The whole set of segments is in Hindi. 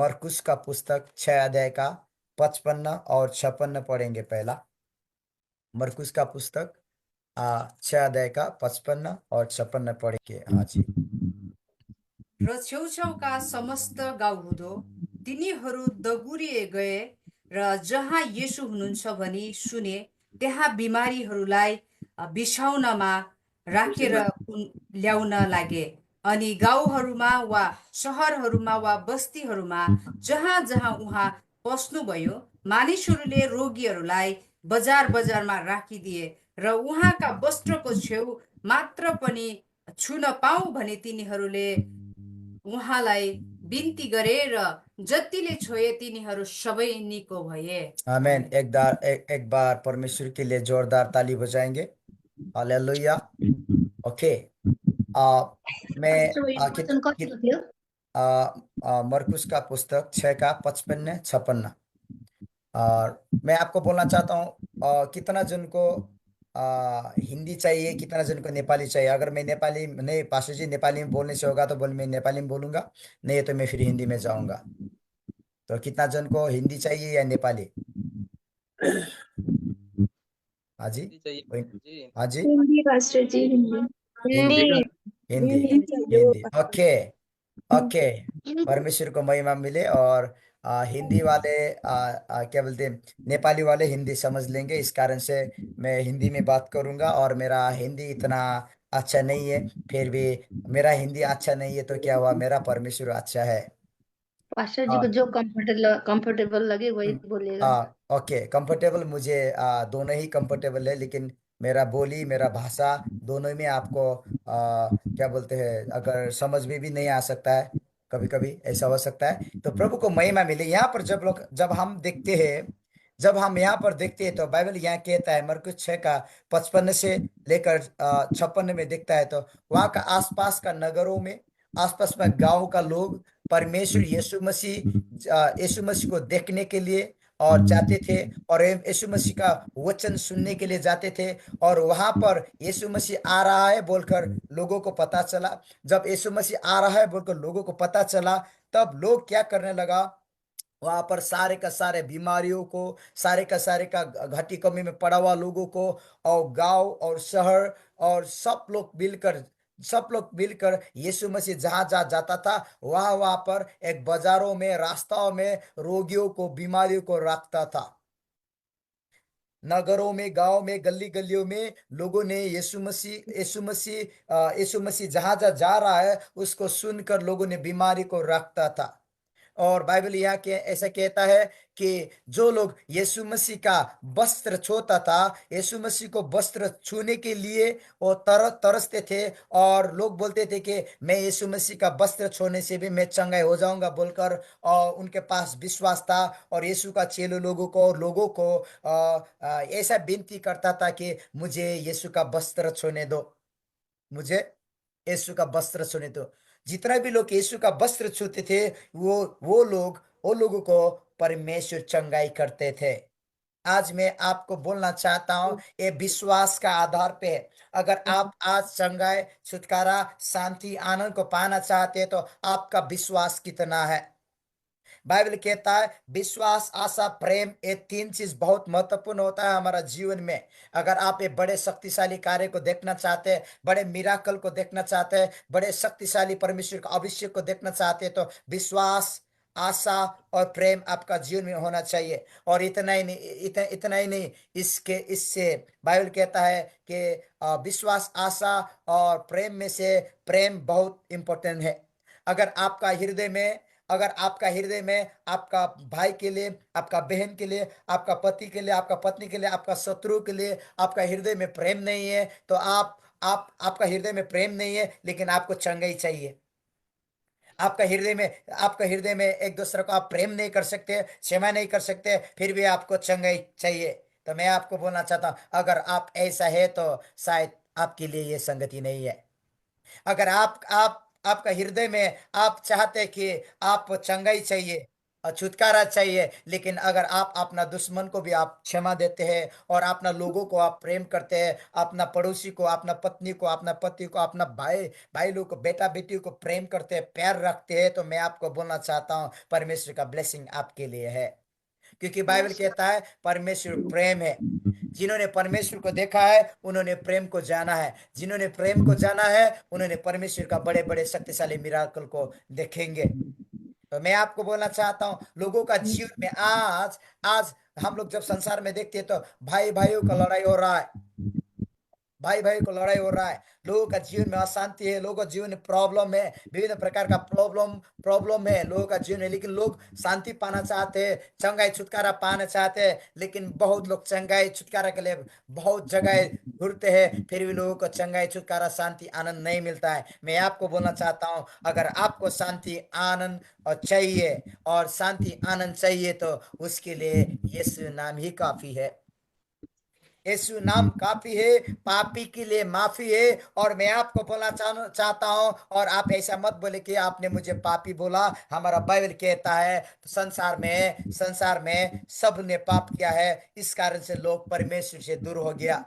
मरकुस का पुस्तक 6 अध्याय का 55 और 56 पढ़ेंगे। पहला मरकुस का पुस्तक 6 अध्याय का 55 और 56 पढ़ेंगे। हाँ जी। र छेउछाउका समस्त गाउँहुँदो तिनीहरू दगुरिए गए र जहाँ येशू हुनुहुन्छ भनी सुने त्यहाँ बिमारीहरूलाई बिछाउनमा राखेर ल्याउन लागे। अनि गाउँहरूमा वा सहरहरूमा वा बस्तीहरूमा जहाँ जहाँ उहाँ पस्नुभयो मानिसहरूले रोगीहरूलाई बजार बजारमा राखिदिए र उहाँका वस्त्रको छेउ मात्र पनि छुन पाऊ भने तिनीहरूले उहाँलाई बिन्ती गरे र जतिले छोए तिनीहरू सबै निको भए। आमेन। एक बार परमेश्वर के लिए जोरदार ताली बजाएंगे। हालेलुया। ओके। आ, मैं पास्टर यो वचन कतिको थियो? मरकुस का पुस्तक 6 का 55 56। और मैं आपको बोलना चाहता हूँ कितना जन को हिंदी चाहिए, कितना जन को नेपाली चाहिए। अगर मैं नेपाली नहीं, पास्टर जी नेपाली में बोलने से होगा तो बोल, मैं नेपाली में बोलूंगा, नहीं तो मैं फिर हिंदी में जाऊंगा। तो कितना जन को हिंदी चाहिए या नेपाली? हाँ जी। हिंदी चाहिए जी। हाँ जी। हिंदी पास्टर जी, हिंदी हिंदी। हिंदी। हिंदी। चाहिए। ओके। ओके। परमेश्वर को महिमा मिले। और हिंदी वाले क्या बोलते हैं, नेपाली वाले हिंदी समझ लेंगे, इस कारण से मैं हिंदी में बात करूंगा। और मेरा हिंदी इतना अच्छा नहीं है, फिर भी मेरा हिंदी अच्छा नहीं है तो क्या हुआ, मेरा परमेश्वर अच्छा है। पास्टर जी को हाँ। जो कंफर्टेबल लगे वही बोलिएगा। ओके। कंफर्टेबल मुझे दोनों ही कंफर्टेबल है, लेकिन मेरा बोली, मेरा भाषा दोनों में आपको क्या बोलते हैं, अगर समझ में भी नहीं आ सकता है, कभी कभी ऐसा हो सकता है। तो प्रभु को महिमा मिले। यहाँ पर जब हम यहाँ पर देखते हैं तो बाइबल यहाँ कहता है, मरकुस 6 का 55 से लेकर 56 में देखता है, तो वहाँ का आसपास का नगरों में, आसपास में गांव का लोग परमेश्वर यीशु मसीह को देखने के लिए और जाते थे, और यीशु मसीह का वचन सुनने के लिए जाते थे। और वहां पर यीशु मसीह आ रहा है बोलकर लोगों को पता चला। जब यीशु मसीह आ रहा है बोलकर लोगों को पता चला, तब लोग क्या करने लगा, वहां पर सारे का सारे बीमारियों को, सारे का सारे का घटी कमी में पड़ा हुआ लोगों को, और गांव और शहर और सब लोग मिलकर यीशु मसीह जहां जहां जाता था, वहां वहां पर एक बाजारों में, रास्ताओं में रोगियों को, बीमारियों को रखता था। नगरों में, गांव में, गली गलियों में लोगों ने यीशु मसीह जहां जहां जा रहा है उसको सुनकर लोगों ने बीमारी को रखता था। और बाइबल यहाँ के ऐसा कहता है कि जो लोग यीशु मसीह का वस्त्र छूता था, यीशु मसीह को वस्त्र छूने के लिए वो तरसते थे, और लोग बोलते थे कि मैं यीशु मसीह का वस्त्र छूने से भी मैं चंगाई हो जाऊंगा बोलकर, और उनके पास विश्वास था। और यीशु का चेलो लोगों को और लोगों को ऐसा विनती करता था कि मुझे यीशु का वस्त्र छूने दो, मुझे यीशु का वस्त्र छूने दो। जितना भी लोग यीशु का वस्त्र छूते थे, वो लोगों को परमेश्वर चंगाई करते थे। आज मैं आपको बोलना चाहता हूं, ये विश्वास का आधार पे है। अगर आप आज चंगाई, छुटकारा, शांति, आनंद को पाना चाहते हैं, तो आपका विश्वास कितना है। बाइबल कहता है विश्वास, आशा, प्रेम, ये 3 चीज बहुत महत्वपूर्ण होता है हमारा जीवन में। अगर आप एक बड़े शक्तिशाली कार्य को देखना चाहते हैं, बड़े मिराकल को देखना चाहते हैं, बड़े शक्तिशाली परमेश्वर का अभिषेक को देखना चाहते हैं, तो विश्वास, आशा और प्रेम आपका जीवन में होना चाहिए। और इतना ही नहीं, इतना ही नहीं, इसके इससे बाइबल कहता है कि विश्वास, आशा और प्रेम में से प्रेम बहुत इंपॉर्टेंट है। अगर आपका हृदय में अगर आपका हृदय में आपका भाई के लिए, आपका बहन के लिए, आपका पति के लिए, आपका पत्नी के लिए, आपका शत्रु के लिए आपका हृदय में प्रेम नहीं है, तो आपका हृदय में प्रेम नहीं है, लेकिन आपको चंगाई चाहिए। आपका हृदय में एक दूसरे को आप प्रेम नहीं कर सकते, क्षमा नहीं कर सकते, फिर भी आपको चंगाई चाहिए। तो मैं आपको बोलना चाहता हूं, अगर आप ऐसा है तो शायद आपके लिए ये संगति नहीं है। अगर आपका हृदय में आप चाहते कि आप चंगाई चाहिए, छुटकारा चाहिए। लेकिन अगर आप अपना दुश्मन को भी आप क्षमा देते हैं और अपना लोगों को आप प्रेम करते हैं, अपना पड़ोसी को, अपना पत्नी को, अपना पति को, अपना भाई भाई लोग को, बेटा बेटी को प्रेम करते हैं, प्यार रखते हैं, तो मैं आपको बोलना चाहता हूँ परमेश्वर का ब्लेसिंग आपके लिए है। क्योंकि बाइबल कहता है परमेश्वर प्रेम है। जिन्होंने परमेश्वर को देखा है उन्होंने प्रेम को जाना है। जिन्होंने प्रेम को जाना है उन्होंने परमेश्वर का बड़े बड़े शक्तिशाली मिराकल को देखेंगे। तो मैं आपको बोलना चाहता हूँ लोगों का जीवन में आज आज हम लोग जब संसार में देखते हैं तो भाई भाइयों का लड़ाई हो रहा है, भाई भाई को लड़ाई हो रहा है, लोगों का जीवन में अशांति है, लोगों का जीवन में प्रॉब्लम है, विभिन्न प्रकार का प्रॉब्लम प्रॉब्लम है लोगों का जीवन में। लेकिन लोग शांति पाना चाहते हैं, चंगाई छुटकारा पाना चाहते हैं, लेकिन बहुत लोग चंगाई छुटकारा के लिए बहुत जगह घूरते हैं, फिर भी लोगों को चंगाई छुटकारा शांति आनंद नहीं मिलता है। मैं आपको बोलना चाहता हूँ अगर आपको शांति आनंद और चाहिए और शांति आनंद चाहिए तो उसके लिए यीशु नाम ही काफी है। यीशु नाम काफी है, पापी के लिए माफी है। और मैं आपको बोलना चाहता हूं, और आप ऐसा मत बोले कि आपने मुझे पापी बोला। हमारा बाइबल कहता है तो संसार में सब ने पाप किया है, इस कारण से लोग परमेश्वर से दूर हो गया।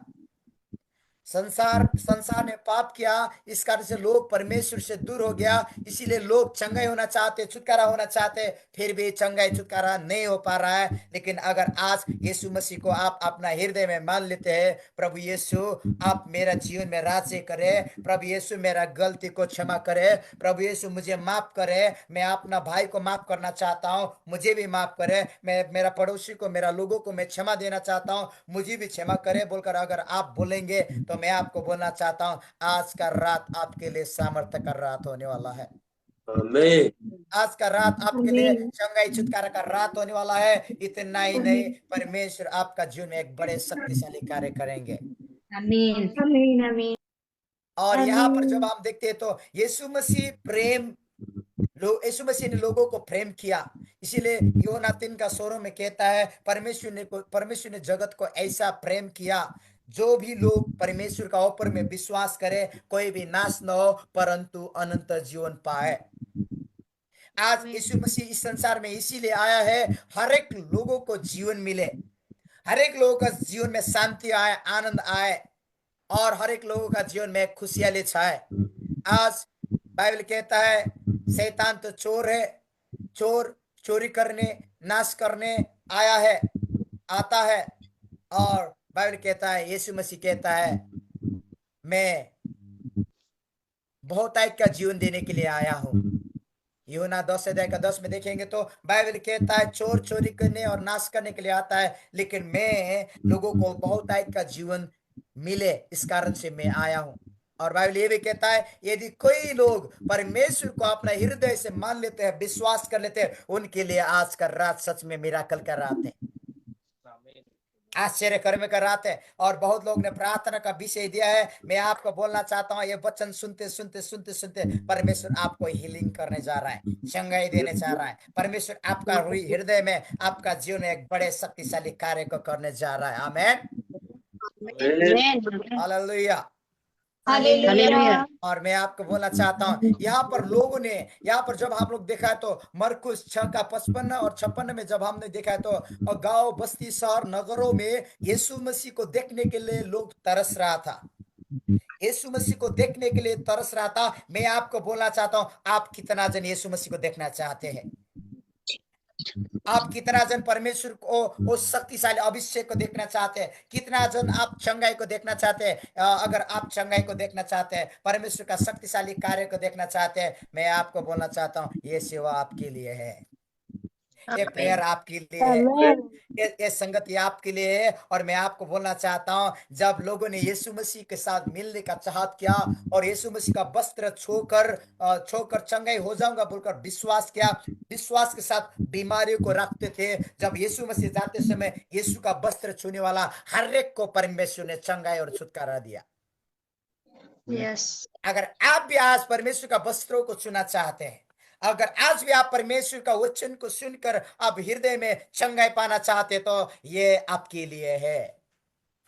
संसार संसार ने पाप किया, इस कारण से लोग परमेश्वर से दूर हो गया। इसीलिए लोग चंगाई होना चाहते, छुटकारा होना चाहते, फिर भी चंगाई छुटकारा नहीं हो पा रहा है। लेकिन अगर आज यीशु मसीह को आप अपना हृदय में मान लेते हैं, प्रभु यीशु आप मेरा जीवन में राज्य करे, प्रभु यीशु मेरा गलती को क्षमा करे, प्रभु यीशु मुझे माफ करे, मैं अपना भाई को माफ करना चाहता हूँ, मुझे भी माफ करे, मैं मेरा पड़ोसी को, मेरा लोगों को मैं क्षमा देना चाहता हूँ, मुझे भी क्षमा करे बोलकर अगर आप बोलेंगे तो मैं आपको बोलना चाहता हूं आज का रात आपके लिए सामर्थ्य का रात होने वाला है। आमीन। आज का रात आपके लिए चंगाई छुटकारा का रात होने वाला है। इतना ही नहीं, परमेश्वर आपका जीवन में एक बड़े शक्तिशाली कार्य करेंगे। आमीन आमीन आमीन। और यहाँ पर जब हम देखते हैं तो यीशु मसीह प्रेम, यीशु मसीह ने लोगों को प्रेम किया। इसीलिए यूहन्ना 3:16 में कहता है परमेश्वर ने जगत को ऐसा प्रेम किया जो भी लोग परमेश्वर का ऊपर में विश्वास करे कोई भी नाश न हो परंतु अनंत जीवन पाए। आज यीशु मसीह इस संसार में इसीलिए आया है हर एक लोगों को जीवन मिले, हर एक लोगों का जीवन में शांति आए, आनंद आए, और हर एक लोगों का जीवन में खुशहाली छाए। आज बाइबल कहता है शैतान तो चोर है, चोर चोरी करने नाश करने आया है, आता है। और बाइबल कहता है, यीशु मसीह कहता है मैं बहुतायत का जीवन देने के लिए आया हूं। यूहन्ना 10:10 में देखेंगे तो बाइबल कहता है चोर चोरी करने और नाश करने के लिए आता है, लेकिन मैं लोगों को बहुतायत का जीवन मिले इस कारण से मैं आया हूं। और बाइबल ये भी कहता है यदि कोई लोग परमेश्वर को अपना हृदय से मान लेते हैं, विश्वास कर लेते हैं, उनके लिए आज का रात सच में मिराकल का रात है, आश्चर्य कर्म का रात है। और बहुत लोग ने प्रार्थना का विषय दिया है। मैं आपको बोलना चाहता हूँ ये वचन सुनते सुनते सुनते सुनते परमेश्वर आपको हीलिंग करने जा रहा है, चंगाई देने जा रहा है। परमेश्वर आपका हृदय में, आपका जीवन में एक बड़े शक्तिशाली कार्य को करने जा रहा है। आमेन, हालेलुया, हालेलुया। और मैं आपको बोलना चाहता हूँ यहाँ पर लोगों ने, यहाँ पर जब हम लोग देखा है तो मरकुस 6:55 और 56 में जब हमने देखा है तो गांव बस्ती शहर नगरों में यीशु मसीह को देखने के लिए लोग तरस रहा था, यीशु मसीह को देखने के लिए तरस रहा था। मैं आपको बोलना चाहता हूँ आप कितना जन यीशु मसीह को देखना चाहते हैं? आप कितना जन परमेश्वर को उस शक्तिशाली अभिषेक को देखना चाहते हैं? कितना जन आप चंगाई को देखना चाहते हैं? अगर आप चंगाई को देखना चाहते हैं, परमेश्वर का शक्तिशाली कार्य को देखना चाहते हैं, मैं आपको बोलना चाहता हूँ ये सेवा आपके लिए है, ये प्रेयर आपके लिए है, ये संगति आपके लिए है। और मैं आपको बोलना चाहता हूं जब लोगों ने यीशु मसीह के साथ मिलने का चाहत किया और यीशु मसीह का वस्त्र छोकर चंगाई हो जाऊंगा बोलकर विश्वास किया, विश्वास के साथ बीमारियों को रखते थे, जब यीशु मसीह जाते समय यीशु का वस्त्र छूने वाला हर एक को परमेश्वर ने चंगाई और छुटकारा दिया। यस। अगर आप भी आज परमेश्वर का वस्त्रों को छूना चाहते हैं, अगर आज भी आप परमेश्वर का वचन को सुनकर आप हृदय में चंगाई पाना चाहते तो ये आपके लिए है।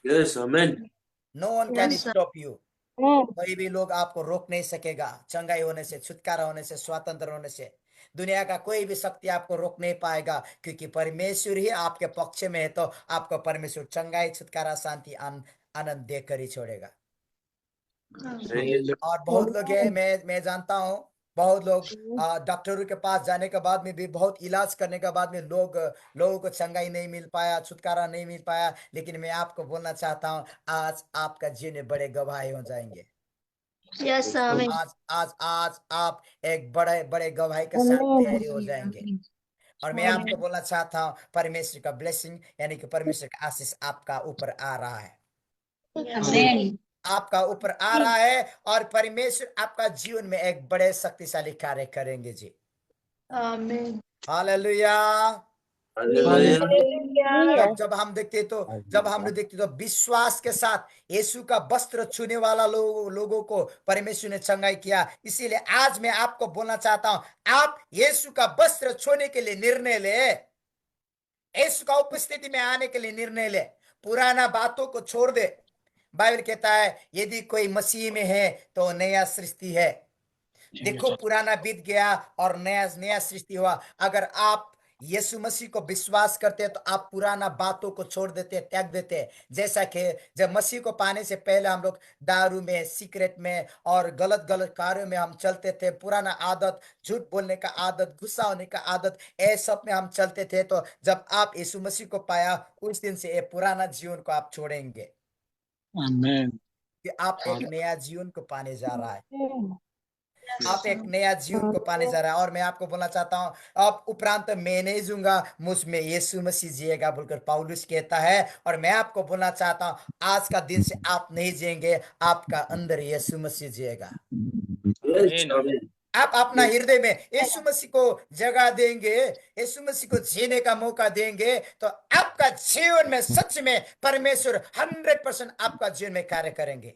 यस, आमीन। No one can stop you, कोई भी लोग आपको रोक नहीं सकेगा चंगाई होने से, छुटकारा होने से, स्वतंत्र होने से। दुनिया का कोई भी शक्ति आपको रोक नहीं पाएगा, क्योंकि परमेश्वर ही आपके पक्ष में है। तो आपको परमेश्वर चंगाई, छुटकारा, शांति, आनंद देकर ही छोड़ेगा। और बहुत लोग है, मैं जानता हूँ, बहुत लोग डॉक्टरों के पास जाने के बाद में भी, बहुत इलाज करने के बाद में लोगों को चंगाई नहीं मिल पाया, छुटकारा नहीं मिल पाया। लेकिन मैं आपको बोलना चाहता हूँ, आज आपका जीवन में बड़े गवाही हो जाएंगे। यस आमीन। आज आज आज आप एक बड़े बड़े गवाही के साथ तैयारी हो जाएंगे। और मैं आपको बोलना चाहता हूँ, परमेश्वर का ब्लेसिंग यानी कि परमेश्वर का आशीष आपका ऊपर आ रहा है, आमीन। आपका ऊपर आ रहा है। और परमेश्वर आपका जीवन में एक बड़े शक्तिशाली कार्य करेंगे जी। आमीन। हालेलुया। हालेलुया। जब हम देखते तो विश्वास के साथ यीशु का वस्त्र छूने वाला लोगों को परमेश्वर ने चंगाई किया। इसीलिए आज मैं आपको बोलना चाहता हूं, आप यीशु का वस्त्र छूने के लिए निर्णय ले, यीशु का उपस्थिति में आने के लिए निर्णय ले, पुराना बातों को छोड़ दे। बाइबल कहता है, यदि कोई मसीह में है तो नया सृष्टि है। देखो, पुराना बीत गया और नया नया सृष्टि हुआ। अगर आप यीशु मसीह को विश्वास करते हैं तो आप पुराना बातों को छोड़ देते, त्याग देते। जैसा कि जब मसीह को पाने से पहले हम लोग दारू में, सिगरेट में और गलत गलत कार्यों में हम चलते थे। पुराना आदत, झूठ बोलने का आदत, गुस्सा होने का आदत, ये सब में हम चलते थे। तो जब आप यीशु मसीह को पाया, उस दिन से ये पुराना जीवन को आप छोड़ेंगे, कि आप एक नया जीवन को पाने जा रहा है। आप एक नया जीवन को पाने जा रहा है। और मैं आपको बोलना चाहता हूं, अब उपरांत मैं नहीं जूंगा, मुझ में यीशु मसीह जिएगा बोलकर पौलुस कहता है। और मैं आपको बोलना चाहता हूं, आज का दिन से आप नहीं जिएंगे, आपका अंदर यीशु मसीह जिएगा। आप अपना हृदय में यीशु मसीह को जगह देंगे, यीशु मसीह को जीने का मौका देंगे, तो आपका जीवन में सच में परमेश्वर 100% आपका जीवन में कार्य करेंगे।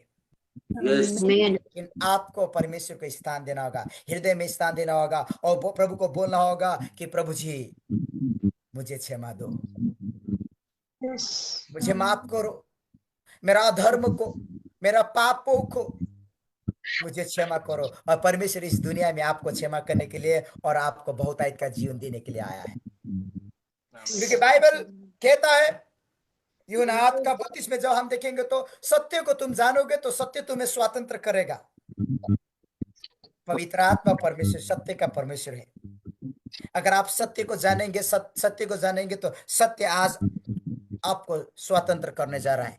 लेकिन आपको परमेश्वर को स्थान देना होगा, हृदय में स्थान देना होगा, और प्रभु को बोलना होगा कि प्रभु जी, मुझे क्षमा दो, मुझे माफ करो, मेरा अधर्म को, मेरा पापों को मुझे क्षमा करो। और परमेश्वर इस दुनिया में आपको क्षमा करने के लिए और आपको बहुतायत का जीवन देने के लिए आया है। क्योंकि बाइबल कहता है, यूहन्ना 8 का 32 में जब हम देखेंगे तो, सत्य को तुम जानोगे तो सत्य तुम्हें स्वतंत्र करेगा। पवित्र आत्मा परमेश्वर सत्य का परमेश्वर है। अगर आप सत्य को जानेंगे, सत्य को जानेंगे तो सत्य आज आपको स्वतंत्र करने जा रहा है।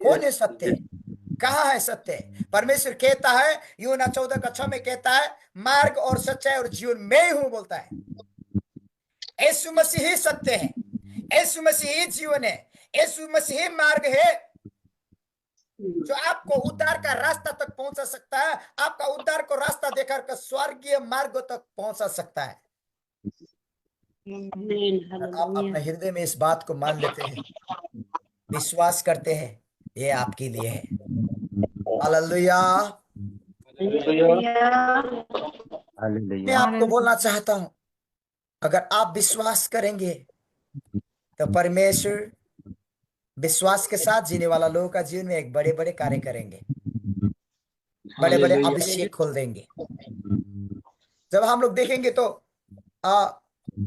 कौन है सत्य? कहाँ है सत्य? परमेश्वर कहता है, यूहन्ना 14:6 में कहता है, मार्ग और सच्चाई और जीवन मैं हूं बोलता है। यीशु मसीह ही सत्य है, यीशु मसीह ही जीवन है, यीशु मसीह ही मार्ग है, जो आपको उद्धार का रास्ता तक पहुंचा सकता है, आपका उद्धार को रास्ता देकर के स्वर्गीय मार्ग तक पहुंचा सकता है। आप अपने हृदय में इस बात को मान लेते हैं, विश्वास करते हैं, ये आपके लिए है। हालेलुया। मैं आपको बोलना चाहता हूं, अगर आप विश्वास करेंगे तो परमेश्वर विश्वास के साथ जीने वाला लोगों का जीवन में एक बड़े बड़े कार्य करेंगे, बड़े बड़े अभिषेक खोल देंगे। जब हम लोग देखेंगे तो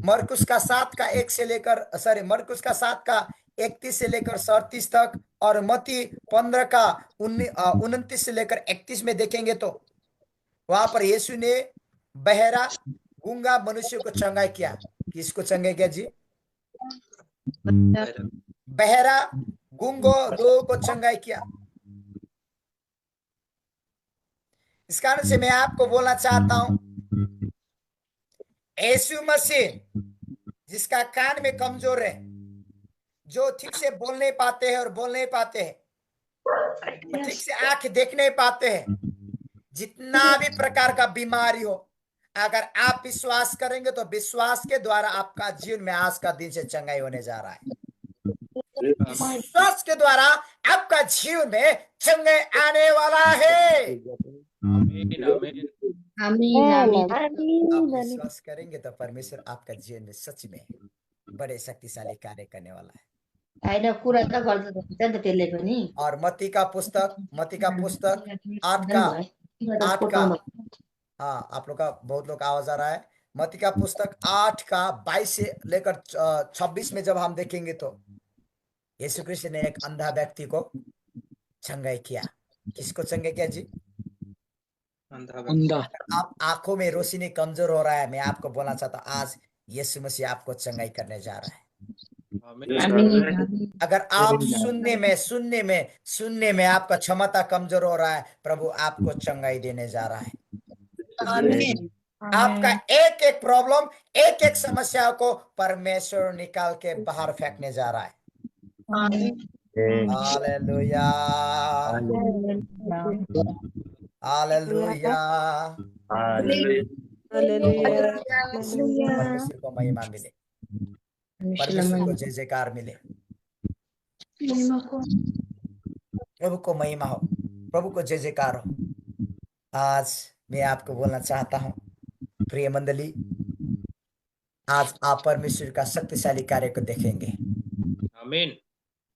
मरकुस का 7 का 1 से लेकर, मरकुस का 7 का 31 से लेकर 37 तक, और मत्ती 15 का 29 से लेकर 31 में देखेंगे तो वहां पर यीशु ने बहरा, गूंगा मनुष्य को चंगाई किया। किसको चंगाई किया जी? बहरा, गूंगो लोगों को चंगाई किया। इस कारण से मैं आपको बोलना चाहता हूं, यीशु मसीह जिसका कान में कमजोर है, जो ठीक से बोल नहीं पाते हैं और बोल नहीं पाते हैं, ठीक से आंख देख नहीं पाते हैं, जितना भी प्रकार का बीमारी हो, अगर आप विश्वास करेंगे तो विश्वास के द्वारा आपका जीवन में आज का दिन से चंगाई होने जा रहा है। विश्वास के द्वारा आपका जीवन में चंगाई आने वाला है। आप विश्वास करेंगे तो परमेश्वर आपका जीवन में सच में बड़े शक्तिशाली कार्य करने वाला है। और मत्ती का पुस्तक 8 का, हाँ, आप लोग का बहुत लोग आवाज आ रहा है, मत्ती का पुस्तक 8 का 22 से लेकर 26 में जब हम देखेंगे तो यीशु कृष्ण ने एक अंधा व्यक्ति को चंगाई किया। किसको चंगाई किया जी? अंधा। आप आंखों में रोशनी कमजोर हो रहा है, मैं आपको बोलना चाहता हूँ आज यीशु मसीह आपको चंगाई करने जा रहा है। Yes, Amen. अगर आप सुनने में आपका क्षमता कमजोर हो रहा है, प्रभु आपको चंगाई देने जा रहा है। Amen. आपका एक एक प्रॉब्लम, एक एक समस्या को परमेश्वर निकाल के बाहर फेंकने जा रहा है। Hallelujah, hallelujah. परमेश्वर को महिमा मिले, परमेश्वर को जय जयकार मिले, प्रभु को महिमा हो, प्रभु को जय जयकार हो। आज मैं आपको बोलना चाहता हूँ प्रिय मंडली, आज आप परमेश्वर का शक्तिशाली कार्य को देखेंगे। आमीन।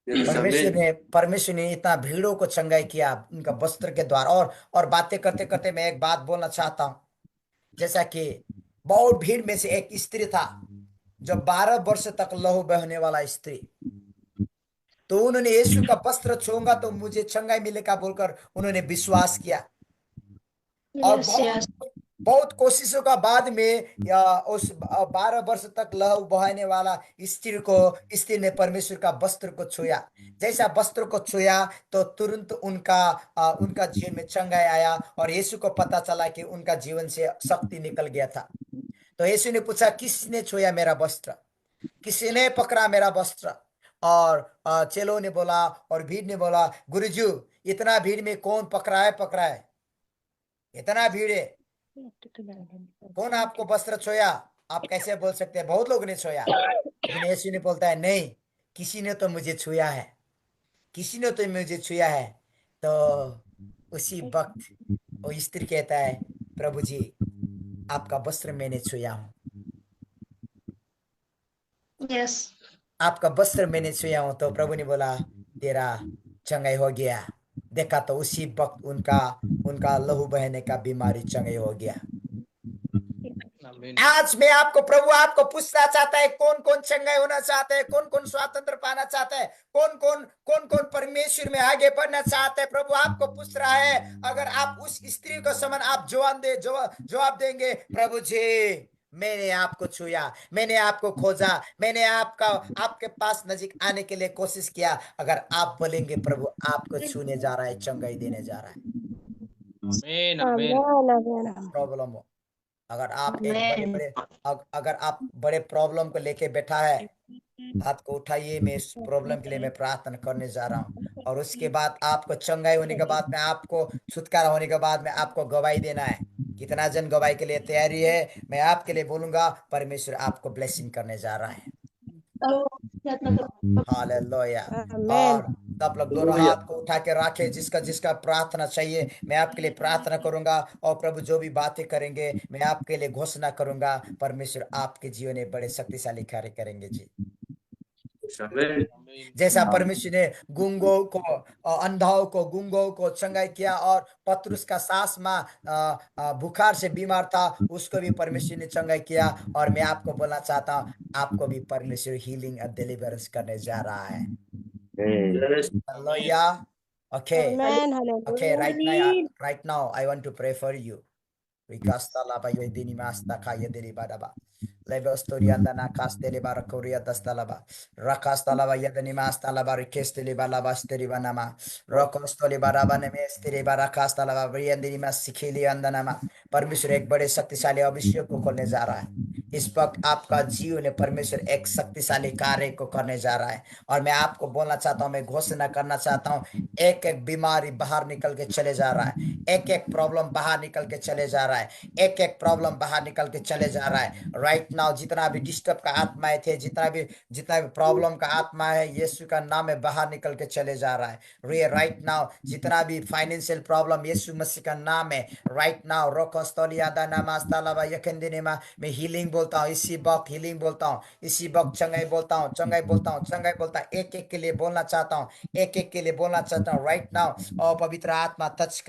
Yes, Amen. परमेश्वर ने इतना भीड़ों को चंगाई किया उनका वस्त्र के द्वारा। और बातें करते करते मैं एक बात बोलना चाहता हूँ। जैसा कि बहुत भीड़ में से एक स्त्री था जो 12 वर्ष तक लहू बहने वाला स्त्री, तो उन्होंने यीशु का वस्त्र छूंगा तो मुझे चंगाई मिलेगा बोलकर उन्होंने विश्वास किया। और बहुत कोशिशों का बाद में उस 12 वर्ष तक लहू बहाने वाला स्त्री ने परमेश्वर का वस्त्र को छुआ। जैसा वस्त्र को छुआ तो तुरंत उनका जीवन में चंगाई आया और यीशु को पता चला कि उनका जीवन से शक्ति निकल गया था। तो यीशु ने पूछा, किसने छुआ मेरा वस्त्र? किसी ने पकड़ा मेरा वस्त्र? और चेलों ने बोला और भीड़ ने बोला, गुरुजी इतना भीड़ में कौन पकड़ा है? इतना भीड़ है, कौन आपको वस्त्र छुआ? आप कैसे बोल सकते हैं बहुत लोगों ने छुआ? लेकिन यीशु ने बोलता है, नहीं, किसी ने तो मुझे छुआ है, किसी ने तो मुझे छुआ है। तो उसी वक्त वो स्त्री कहता है, प्रभु जी आपका वस्त्र मैंने छुआ हूं, आपका वस्त्र मैंने छुआ हूं। तो प्रभु ने बोला, तेरा चंगाई हो गया। देखा तो उसी वक्त उनका लहू बहने का बीमारी चंगाई हो गया। आमीन। आज मैं प्रभु आपको पूछना चाहता है, कौन कौन चंगाई होना चाहते हैं? कौन कौन स्वातंत्र पाना चाहते हैं? कौन कौन परमेश्वर में आगे बढ़ना चाहते हैं? प्रभु आपको पूछ रहा है। अगर आप उस स्त्री को समान आप जवाब देंगे, प्रभु जी मैंने आपको छुआ, मैंने आपको खोजा, मैंने आपके पास नजीक आने के लिए कोशिश किया। अगर आप बोलेंगे, प्रभु आपको छूने जा रहा है, चंगाई देने जा रहा है। आमीन। आमीन। प्रॉब्लम हो, अगर आप अगर आप बड़े प्रॉब्लम को लेके बैठा है, हाथ को उठाइए। मैं इस प्रॉब्लम के लिए मैं प्रार्थना करने जा रहा हूँ। और उसके बाद आपको चंगाई होने के बाद में, आपको छुटकारा होने के बाद में आपको गवाही देना है। कितना जन गवाही के लिए तैयारी है? मैं आपके लिए बोलूंगा, परमेश्वर आपको ब्लेसिंग करने जा रहा है। हालेलुया। और सब लोग दोनों हाथ को उठा के रखे, जिसका प्रार्थना चाहिए मैं आपके लिए प्रार्थना करूंगा। और प्रभु जो भी बातें करेंगे मैं आपके लिए घोषणा करूंगा। परमेश्वर आपके जीवन में बड़े शक्तिशाली कार्य करेंगे जी। Yes, Amen. जैसा परमेश्वर ने अंधाओं को गूंगों को चंगाई किया, और पतरुस का सास माँ बुखार से बीमार था, उसको भी परमेश्वर ने चंगाई किया। और मैं आपको बोलना चाहता हूँ, आपको भी परमेश्वर हीलिंग और डिलीवरेंस करने जा रहा है। Yes. Hallelujah. Okay. Okay, right now I want to pray for you. Rikasta laba yo dini masta kaya deli badaba. Lebe storianda na kastele barakoria dastalaba. Rakasta laba yadani masta laba rikestele balaba steri banama. Rokostoli baraba ne mesteri barakasta laba briandini mas सिखिली अंदनामा। परमेश्वर एक बड़े शक्तिशाली अभिषेक को करने जा रहा है। इस वक्त आपका जीवन में परमेश्वर एक शक्तिशाली कार्य को करने जा रहा है। और मैं आपको बोलना चाहता हूँ, मैं घोषणा करना चाहता हूँ, एक एक बीमारी बाहर निकल के चले जा रहा है, एक एक प्रॉब्लम बाहर निकल के चले जा रहा है, एक एक प्रॉब्लम बाहर निकल के चले जा रहा है। राइट नाउ जितना भी डिस्टर्ब का आत्माएं थे, जितना भी प्रॉब्लम का आत्मा है, यीशु का नाम में बाहर निकल के चले जा रहा है। राइट नाउ जितना भी फाइनेंशियल प्रॉब्लम, यीशु मसीह का नाम है। राइट नाउ रोकोस्तोलियादा नामास्तालाबा यकंदिनेमा, मैं हीलिंग बोलता हूँ, इसी वक्त हीलिंग बोलता हूँ, इसी वक्त चंगाई बोलता हूँ, चंगाई बोलता हूँ, चंगाई बोलता हूँ। एक एक के लिए बोलना चाहता हूँ, एक एक के लिए बोलना चाहता हूँ। राइट नाउ और पवित्र आत्मा टच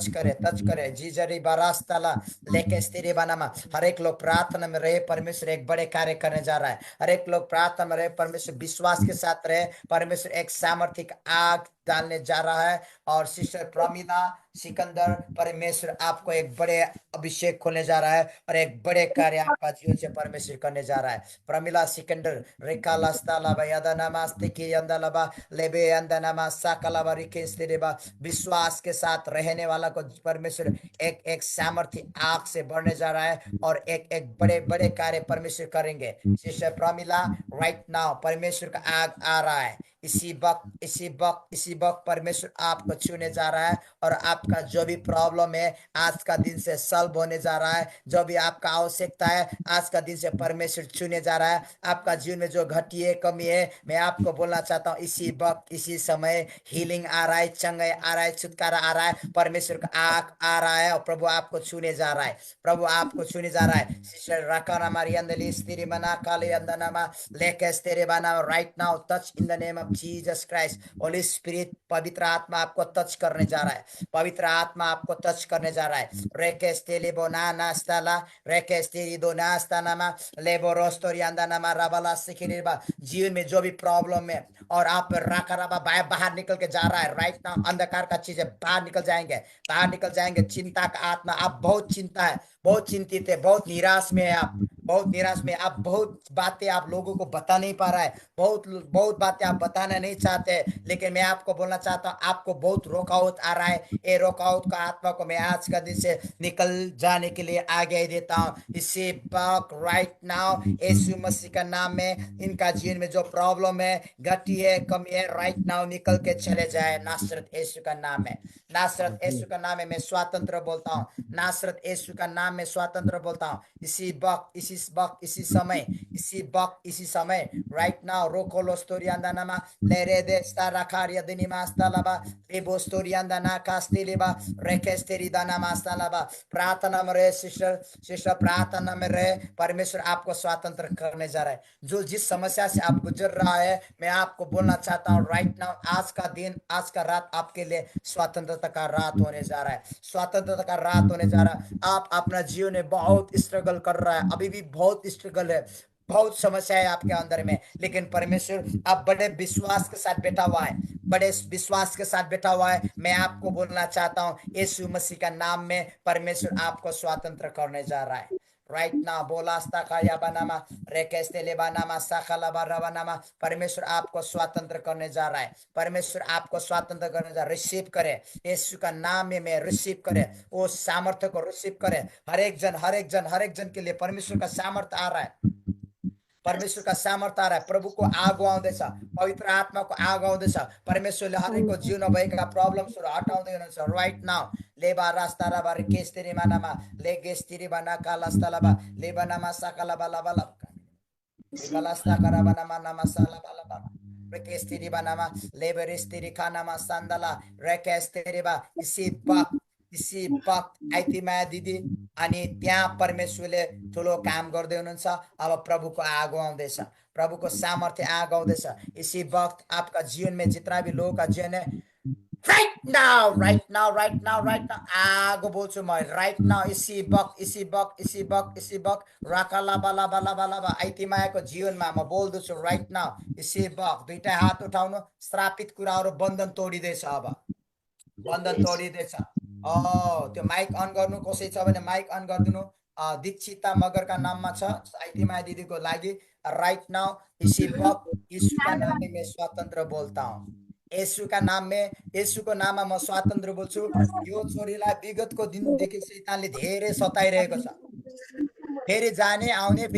टच करे जीजरी बारास्ताला लेके स्थिरी बनामा। हर एक लोग प्रार्थना में रहे, परमेश्वर एक बड़े कार्य करने जा रहा है। हर एक लोग प्रार्थना में रहे, परमेश्वर विश्वास के साथ रहे, परमेश्वर एक सामर्थिक आग डालने जा रहा है। और सिस्टर प्रमिला सिकंदर, परमेश्वर आपको एक बड़े अभिषेक खोलने जा रहा है और एक बड़े कार्य आपका जीवन से परमेश्वर करने जा रहा है। प्रमिला सिकंदर रेखा लास्ता लाबा यादा नमास्ते की यंदा लबा लेबे यंदा नमा साकला बारी के स्थिरेबा। विश्वास के साथ रहने वाला को परमेश्वर एक एक सामर्थ्य आग से बढ़ने जा रहा है और एक एक बड़े बड़े कार्य परमेश्वर करेंगे। सिस्टर प्रमिला, राइट नाउ परमेश्वर का आग आ रहा है। इसी वक्त परमेश्वर आपको छूने जा रहा है और आपका जो भी प्रॉब्लम है आज का दिन से सॉल्व होने जा रहा है। जो भी आपका आवश्यकता है आज का दिन से परमेश्वर छूने जा रहा है। आपका जीवन में जो घटी है, कमी है, मैं आपको बोलना चाहता हूँ इसी वक्त इसी समय हीलिंग आ रहा है, चंगाई आ रहा है, छुटकारा आ रहा है, परमेश्वर का आग आ रहा है और प्रभु आपको छूने जा रहा है। प्रभु आपको छूने जा रहा है। सिस्टर रकाना मारियंदली स्थिरी मना काले अंदनामा लेके स्थिरी बना। Right now touch in the name of Jesus Christ. Holi spirit, पवित्र आत्मा आपको टच करने जा रहा है। पवित्र आत्मा आपको टच करने जा रहा है। रेके लेबो ना नास्ताला रेके दो नास्तानामा लेबो रोस्टोरी अंदनामा रबला सिकिरिबा। जीवन में जो भी प्रॉब्लम है और आप राकाराबा बाहर निकल के जा रहा है। राइट नाउ अंधकार का चीजें बाहर निकल जाएंगे, बाहर निकल जाएंगे। चिंता का आत्मा, आप बहुत चिंता है, बहुत चिंतित है, बहुत निराश में है, आप बहुत निराश में, आप बहुत बातें आप लोगों को बता नहीं पा रहा है, बहुत बहुत बातें आप बताना नहीं चाहते। लेकिन मैं आपको बोलना चाहता हूँ आपको बहुत रोकावट आ रहा है। ये रोकावट का आत्मा को मैं आज का दिन से निकल जाने के लिए आगे देता हूँ। इसी वक्त राइट नाउ यीशु मसीह का नाम में इनका जीवन में जो प्रॉब्लम है, घटी है, कमी है, राइट नाउ निकल के चले जाए नासरत यीशु का नाम है। नासरत यीशु का नाम है, मैं स्वातंत्र बोलता हूँ। नासरत यीशु का नाम में स्वतंत्र बोलता हूँ। इसी वक्त इसी समय राइट नाउ रोकोलो स्टोरियांदा नामा लेरे दे स्टारा कार्य दिनिमा स्टालाबा लेबो स्टोरियांदा ना कास्टिलेबा रेकेस्टेरी दाना मास्टालाबा। प्रार्थना में रहे सिस्टर प्रार्थना में रहे, परमेश्वर आपको स्वतंत्र करने जा रहा है। जो जिस समस्या से आप गुजर रहा है, मैं आपको बोलना चाहता हूँ राइट नाउ आज का दिन, आज का रात आपके लिए स्वतंत्रता का रात होने जा रहा है। स्वतंत्रता का रात होने जा रहा है। आप अपना जीवन में बहुत स्ट्रगल कर रहा है, अभी भी बहुत स्ट्रगल है, बहुत समस्या है आपके अंदर में, लेकिन परमेश्वर आप बड़े विश्वास के साथ बैठा हुआ है, बड़े विश्वास के साथ बैठा हुआ है। मैं आपको बोलना चाहता हूँ यीशु मसीह का नाम में परमेश्वर आपको स्वतंत्र करने जा रहा है। राइट ना बोलास्ता का या बनामा रेकेस्ते ले बनामा साखला बारवानामा। परमेश्वर आपको स्वतंत्र करने जा रहा है। परमेश्वर आपको स्वतंत्र करने जा रहा है। रिसीव करे यीशु का नाम में, रिसीव करे वो सामर्थ्य को, रिसीव करे। हर एक जन के लिए परमेश्वर का सामर्थ्य आ रहा है। परमेश्वर का सामर्थ्य आ रहा है। प्रभु को आगो आउँदैछ, पवित्र आत्मा को आगो आउँदैछ। परमेश्वरले हरेकको जीवनमा भएका प्रब्लम्सहरू हटाउँदै हुनुहुन्छ। राइट नाउ लेबा रास्तारा बारे केस्तिरी मानामा लेगेस्तिरी बाना कालास्तालाबा लेबानामा साकालाबा लाबाला लेबालास्ता कराबानामा नामा सालाबालाबा रेकेस्तिरी बानामा लेबरेस्तिरी खानामा सान्दाला रेकेस्तिरीबा। इसी वक्त आइतिमाया दिदी अनि त्यहाँ परमेश्वरले ठुलो काम गर्दै हुनुहुन्छ। अब प्रभुको आगो आउँदैछ, प्रभुको सामर्थ्य आगो आउँदैछ। इसी वक्त आपका जीवन में जितना भी लोगों का जीवन है, राइट नाउ आगो बोल्छु म। राइट नाउ इसी वक्त राकाला बाला बाला बाला बा आइतिमायाको जीवनमा म बोल्दछु। राइट नाउ इसी वक्त दुईटा हात उठाउनु। श्रापित कुराहरू बन्धन तोडिँदैछ, अब बन्धन तोडिँदैछ। त्यो माइक अन गर्नु, कसै छ भने माइक अन गरिदिनु। दीक्षिता मगरका नाममा छ आइतिमाया दिदीको लागि। राइट नाउ इसी वक्त यीशु का नाम में मैं स्वतंत्र बोलता हूँ। यीशु का नाम में, यीशुको नाममा म स्वतन्त्र बोल्छु। यो छोरीलाई विगतको दिनदेखि शैतानले धेरै सताइरहेको छ, फेरि जाने आउने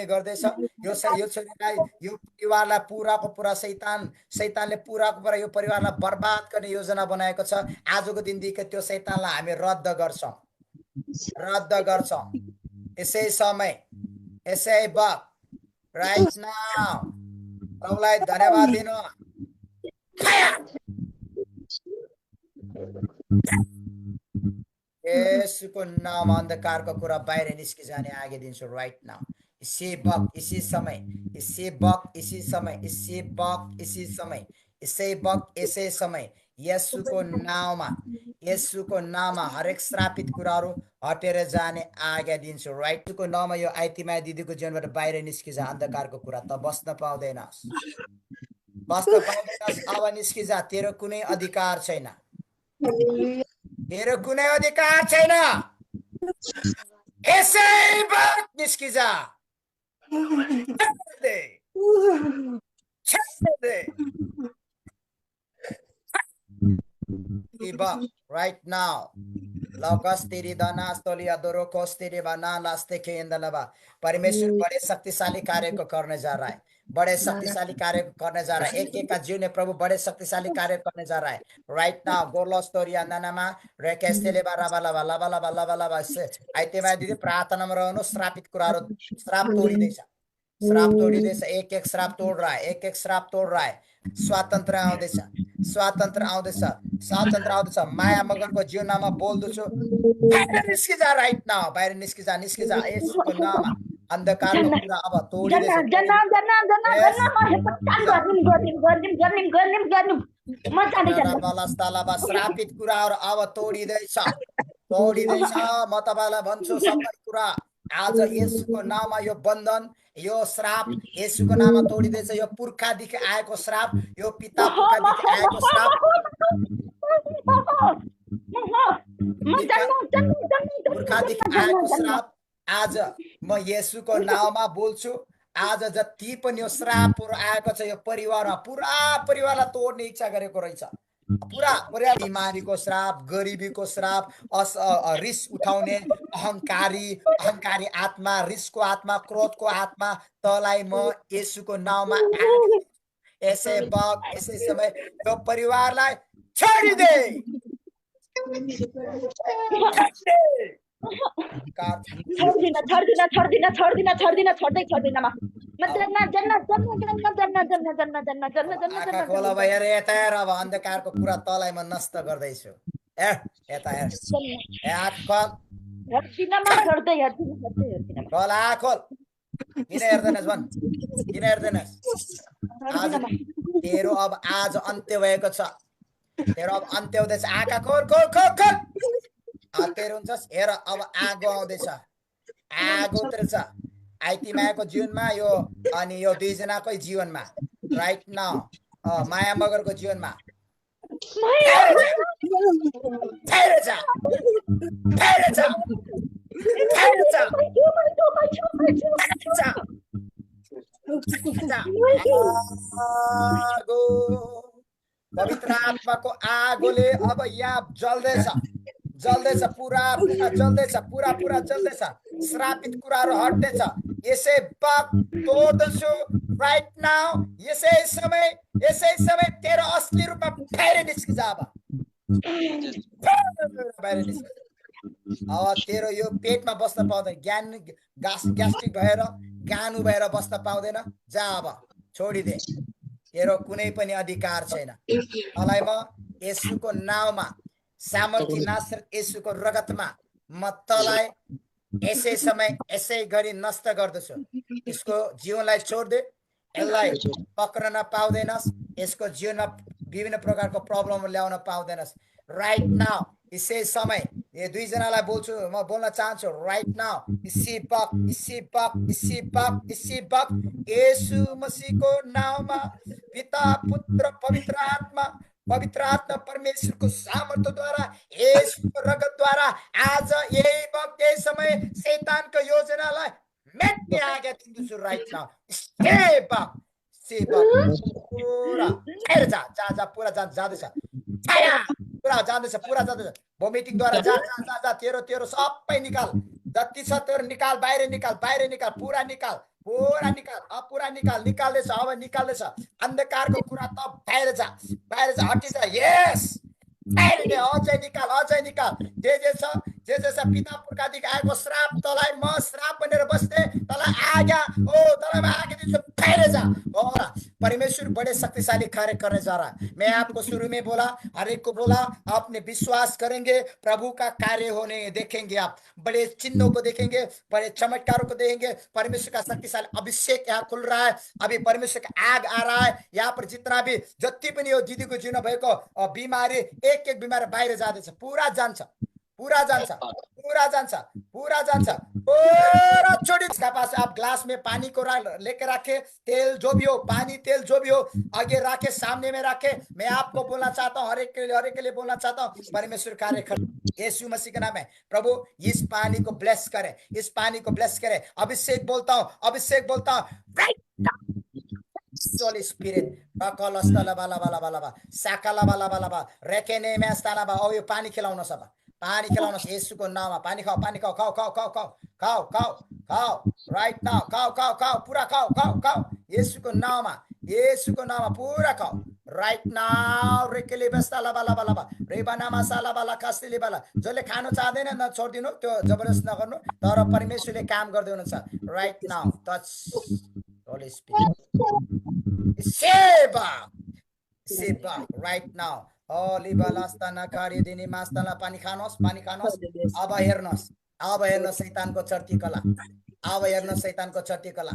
गर्दैछ। यो छोरीलाई, यो परिवारलाई पुराको पुरा शैतानले पुराको पुरा यो परिवारलाई बर्बाद गर्ने योजना बनाएको छ। आजको दिनदेखि त्यो शैतानलाई हामी रद्द गर्छौं। यसै समय, यसै वक्त राइट नाउ प्रभुलाई धन्यवाद दिनु। यीशुको नाम अन्धकारको कुरा बाहिर निस्किजाने आगे दिन्छु। राइट नाउ इसी वक्त इसी समय येशूको नाममा हरेक श्रापित कुराहरू हटेर जाने आज्ञा दिन्छु राइट। येशूको नाममा यो आइतिमाया दिदीको जीवनबाट बाहिर निस्किजा अन्धकारको कुरा, त बस्न पाउँदैनस्, अब निस्किजा। तेरो कुनै अधिकार छैन, तेरो कुनै अधिकार छैन। यसै वक्त निस्किजा, right now. परमेश्वर बड़े शक्तिशाली कार्य को करने जा रहा है, बड़े शक्तिशाली कार्य करने जा रहा है। एक एक का जीवन में प्रभु बड़े शक्तिशाली कार्य करने जा रहा है राइट नाउ। गोलोस्तोरिया नानामा रेकेस्टेले बाराबालाबा लाबालाबा लाबालाबा से आइतेमा दिदी प्रार्थनामा रहनु। श्रापित कुराहरु श्राप तोडिदैछ, श्राप तोडिदैछ। एक एक श्राप तोड रहा है, एक एक श्राप तोड रहा है। स्वातन्त्र आउँदैछ, स्वातन्त्र आउँदैछ, स्वातन्त्र आउँदैछ। माया मगरको जीवनमा बोल्दछु, बाहिर निस्किजा राइट नाउ, बाहिर निस्किजा, निस्किजा येशूको नाममा। अन्धकारको कुरा अब तोडिदैछ। श्रापित कुराहरु अब तोडिदैछ, तोडिदैछ। म तपाईलाई भन्छु सबै कुरा आज येशूको नाममा यो बन्धन, यो श्राप येशूको नाममा तोडिदैछ। यो पुर्खादेखि आएको श्राप, यो पिता पुर्खादेखि आएको श्राप, पुर्खादेखि आएको श्राप आज म येशूको नाममा बोल्छु। आज जति पनि यो श्रापहरु आएको छ यो परिवारमा, पुरा परिवारलाई तोड्ने इच्छा गरेको रहेछ। पुरा परिवार, बिमारीको श्राप, गरिबीको श्राप, रिस उठाउने अहंकारी आत्मा, रिसको आत्मा, क्रोधको आत्मा, तलाई म येशूको नाममा यसै वक्त यसै समय यो परिवारलाई छोडिदे। अन्धकारको कुरा तलाई म नष्ट गर्दैछु। यता खोल, किन हेर्दैनस् भन्, किन हेर्दैनस्? आज तेरो अब आज अन्त्य भएको छ, तेरो अब अन्त्य हुँदैछ। आँखा खोल खोल खोल खोल, तेरो हुन्छस्। हेर अब आगो आउँदैछ, आगो उत्रेछ आइतिमायाको जीवनमा यो, अनि यो दुईजनाकै जीवनमा राइट नाउ। माया मगरको जीवनमा पवित्र आत्माको आगोले अब यहाँ जल्दैछ, जल्दैछ, पुरा पुरा जल्दैछ, पुरा पुरा जल्दैछ। श्रापित कुराहरु हट्दैछ। यसै वक्त तोड्दछु राइट नाउ। यसै समय तेरो असली रूपमा बाहिर निस्किजा। अब बाहिर निस्किजा। अब तेरो यो पेटमा बस्न पाउँदैन, ग्यास्ट्रिक भएर गानु भएर बस्न पाउँदैन। जा अब छोडिदे, तेरो कुनै पनि अधिकार छैन। तँलाई म येशूको नाउँमा, सामर्थी नासरत येशूको रगतमा म तँलाई यसै समय यसै गरी नष्ट गर्दछु। यसको जीवनलाई छोड्दे, यसलाई पक्रन पाउँदैनस्, यसको जीवनमा विभिन्न प्रकारको प्रब्लमहरु ल्याउन पाउँदैनस् राइट नाउ। यसै समय यो दुईजनालाई बोल्छु, म बोल्न चाहन्छु राइट नाउ। इसी वक्त येशू मसीहको नाममा पिता पुत्र पवित्र आत्मा परमेश्वरको सामर्थ्यद्वारा, येशूको रगतद्वारा आज यही वक्त यही समय शैतानको योजनालाई मेट्ने आज्ञा दिन्छु राइट नाउ। पुरा जा पुरा जाँदैछ, पुरा जाँदैछ, पुरा जाँदैछ। भोमिटिङद्वारा जा तेरो सबै निकाल, जति छ तेरो निकाल, बाहिर निकाल, बाहिर निकाल, पुरा निकाल, पुरा निकाल, पुरा निकाल, निकाल्दैछ, अब निकाल्दैछ। अन्धकारको कुरा त बाहिर जा, हटिजा। यस बाहिर अझै निकाल, अझै निकाल। जे छ जे जैसा पिता पुर्खादेखि आएको श्राप तँलाई म श्राप बनेर बस्ने तँलाई आज्ञा ओ तँलाई मैं आज्ञा दिन्छु बाहिर जा। और परमेश्वर बड़े शक्तिशाली कार्य करने जा रहा है। मैं आपको शुरू में बोला, हर एक को बोला, आपने विश्वास करेंगे प्रभु का कार्य होने देखेंगे, आप बड़े चिन्हों को देखेंगे, बड़े चमत्कारों को देखेंगे। परमेश्वर का शक्तिशाली अभिषेक यहाँ खुल रहा है। अभी परमेश्वर का आग आ रहा है यहाँ पर। जितना भी जति पनि हो दिदीको जीवन भएको बिमारी एक एक बिमारी बाहिर जाँदैछ, पूरा जान्छ, पूरा जान्छ, पूरा जान्छ, पूरा जान्छ। पूरा छोड़ी इसका पास आप ग्लास में पानी को लेकर रखे, तेल जो भी हो, पानी तेल जो भी हो आगे रखे, सामने में रखे। मैं आपको बोलना चाहता हूँ, हर एक के लिए बोलना चाहता हूँ, परमेश्वर कार्य कर। यीशु मसीह का नाम है। प्रभु इस पानी को ब्लेस करे, इस पानी को ब्लेस करे। अभिषेक बोलता हूँ, अभिषेक बोलता हूँ, Holy Spirit, बाला बाला बाला बाला साकाला बाला बाला बा रेकेने में अस्ताना बा। और ये पानी खिलाउन सब, पानी खिलाउन यीशुको नाममा पानी खाओ, पानी खाओ, खाओ खाओ खाओ खाओ खाओ खाओ खाओ राइट नाउ, खाओ खाओ खाओ पूरा खाओ खाओ खाओ यीशुको नाममा, यीशुको नाममा पूरा खाओ राइट नाउ। रेकेले बस्ताला बाला बाला बा रेबाना मसाला बाला कास्तिले बाला। जसले खानु चाहदैन न छोड्दिनु, त्यो जबरजस्ती नगर्नु, तर परमेश्वरले काम गर्दै हुनुहुन्छ right now. Touch Holy Spirit. Seba, Seba, right now. Oh, libalastana kari dini mastana पानी खानुहोस्, पानी खानुहोस्। अब हेर्नुहोस्, अब हेर्नुहोस् शैतानको चर्ती कला, अब हेर्नुहोस् शैतानको चर्ती कला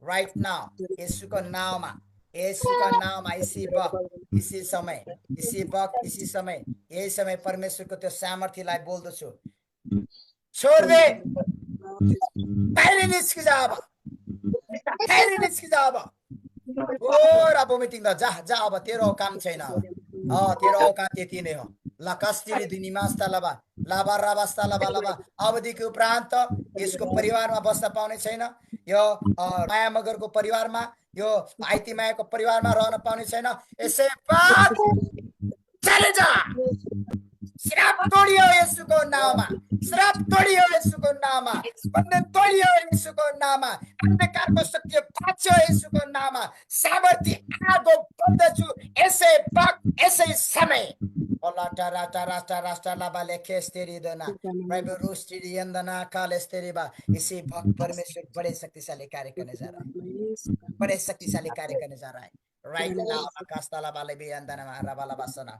राइट नाउ। यीशुको नाममा, यीशुको नाममा इसी वक्त, इसी समय, इसी वक्त, इसी समय, यही समय परमेश्वरको त्यो सामर्थ्यलाई बोल्दछु। छोड दे, बाहिर निस्किजा अब, बाहिर निस्किजा अब। ओरा भूमिटिङ द जा जा, अब तेरो काम छैन। तेरो औकात यति नै हो। ला कस्तिरी दिनी मास्ता लबा लाबा राबास्ता लबा लबा। अवधिको उपरान्त यसको परिवारमा बस्न पाउने छैन। यो माया मगरको परिवारमा, यो आइती मायाको परिवारमा रहन पाउने छैन। यसै बात चले जा। श्राप तोडियो यीशुको नाममा, श्राप तोडियो यीशुको नाममा, बन्धन तोडियो यीशुको नाममा, अन्धकारको शक्ति भाग्यो यीशुको नाममा। सामर्थ्य आगो बन्दछु यसै वक्त, यसै समय। ओला टारा टारा टारा टारा बाले केस्तेरी दना प्रभु रुस्टिरी यन्दना कालेस्तेरी बा। इसी वक्त परमेश्वर बड़े शक्तिशाली कार्य करने जा रहा है, बड़े शक्तिशाली कार्य करने जा रहा है राइट नाउ। आकाशतला बाले भी यन्दना राबाला बसना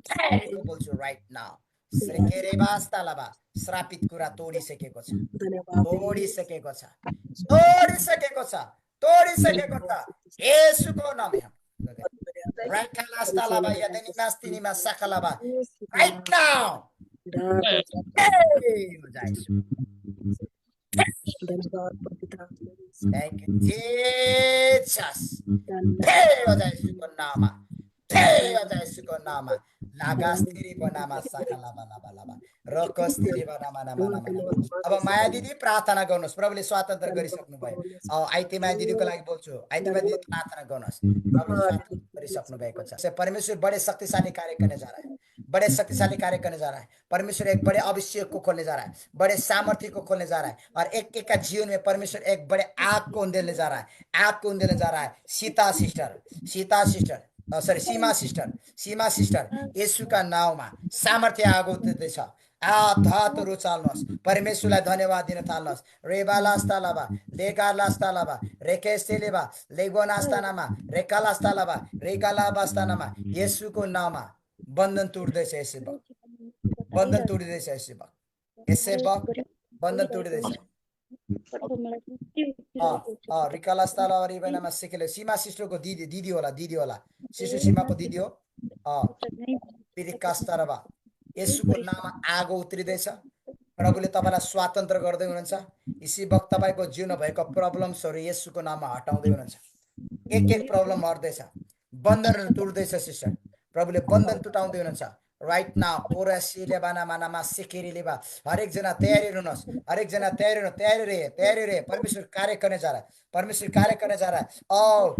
को बोल्छु राइट नाउ। श्रेकेरे बास्तालाबा श्रापित कुरा तोडिसकेको छ, तोडिसकेको छ, तोडिसकेको छ, तोडिसकेको छ येशूको नाममा। राइट लास्तालाबा यदनि नास्तिनीमा साकालाबा right now. Thank you, Jesus. Hey, हो जाए यीशुको नाममा, hey, हो जाए यीशुको नाममा। लागास्तिरी बनामा साकालाबा लाबा लाबा रकस्तिरी बनामा नामा नामा। अब माया दिदी प्रार्थना गर्नुहोस्, प्रभुले स्वतन्त्र गरिसक्नु भयो। आइते माया दिदीको लागि बोल्छु, आइते माया दिदी प्रार्थना गर्नुहोस्, प्रभुले स्वतन्त्र गरिसक्नु भएको छ। परमेश्वर बड़े शक्तिशाली कार्य करने जा रहा है, बड़े शक्तिशाली कार्य करने जा रहा है। परमेश्वर एक बड़े अभिषेक को खोलने जा रहा है, बड़े सामर्थ्य को खोलने जा रहा है। और एक एक का जीवन में परमेश्वर एक बड़े आग को उंडेलने जा रहा है, आग को उंडेलने जा रहा है। सीता सिस्टर, सीता सिस्टर, सरी सीमा सिस्टर, सीमा सिस्टर येशूका नाउँमा सामर्थ्य आगो उठ्दैछ। धातुहरू चाल्नुहोस्, परमेश्वरलाई धन्यवाद दिन थाल्नुहोस्। रेबालास्तालाबा लेगालास्तालाबा रेकेस्तेलेबा लेगोनास्तानामा रेकालास्तालाबा रेगालाबास्तानामा येशूको नाउँमा बन्धन टुट्दैछ। यसै वक्त बन्धन टुटिँदैछ, यसै वक्त, यसै वक्त बन्धन टुटिँदैछ। रिकालास्ताला रिबेनामा सिकेले सीमा सिस्टरको दिदी, दिदी होला, दिदी होला, शिशु सीमाको दिदी हो। पिरिकास्तारबा येशूको नाममा आगो उत्रिँदैछ। प्रभुले तपाईलाई स्वतन्त्र गर्दै हुनुहुन्छ। यसै वक्त तपाईको जीवनमा भएको प्रब्लम्सहरू येशूको नाममा हटाउँदै हुनुहुन्छ। एक एक प्रब्लम हट्दैछ, बन्धनहरू टुट्दैछ सिस्टर, प्रभुले बन्धन टुटाउँदै हुनुहुन्छ राइट नाउ। पोरासीले बानामा नामा सिकेरीलेबा हरेक जना तयारी रहनुहोस्, हरेक जना तयारी रहो, तयारी रहे, तयारी रहे। परमेश्वर कार्य करने जा रहा है, परमेश्वर कार्य करने जा रहा है। और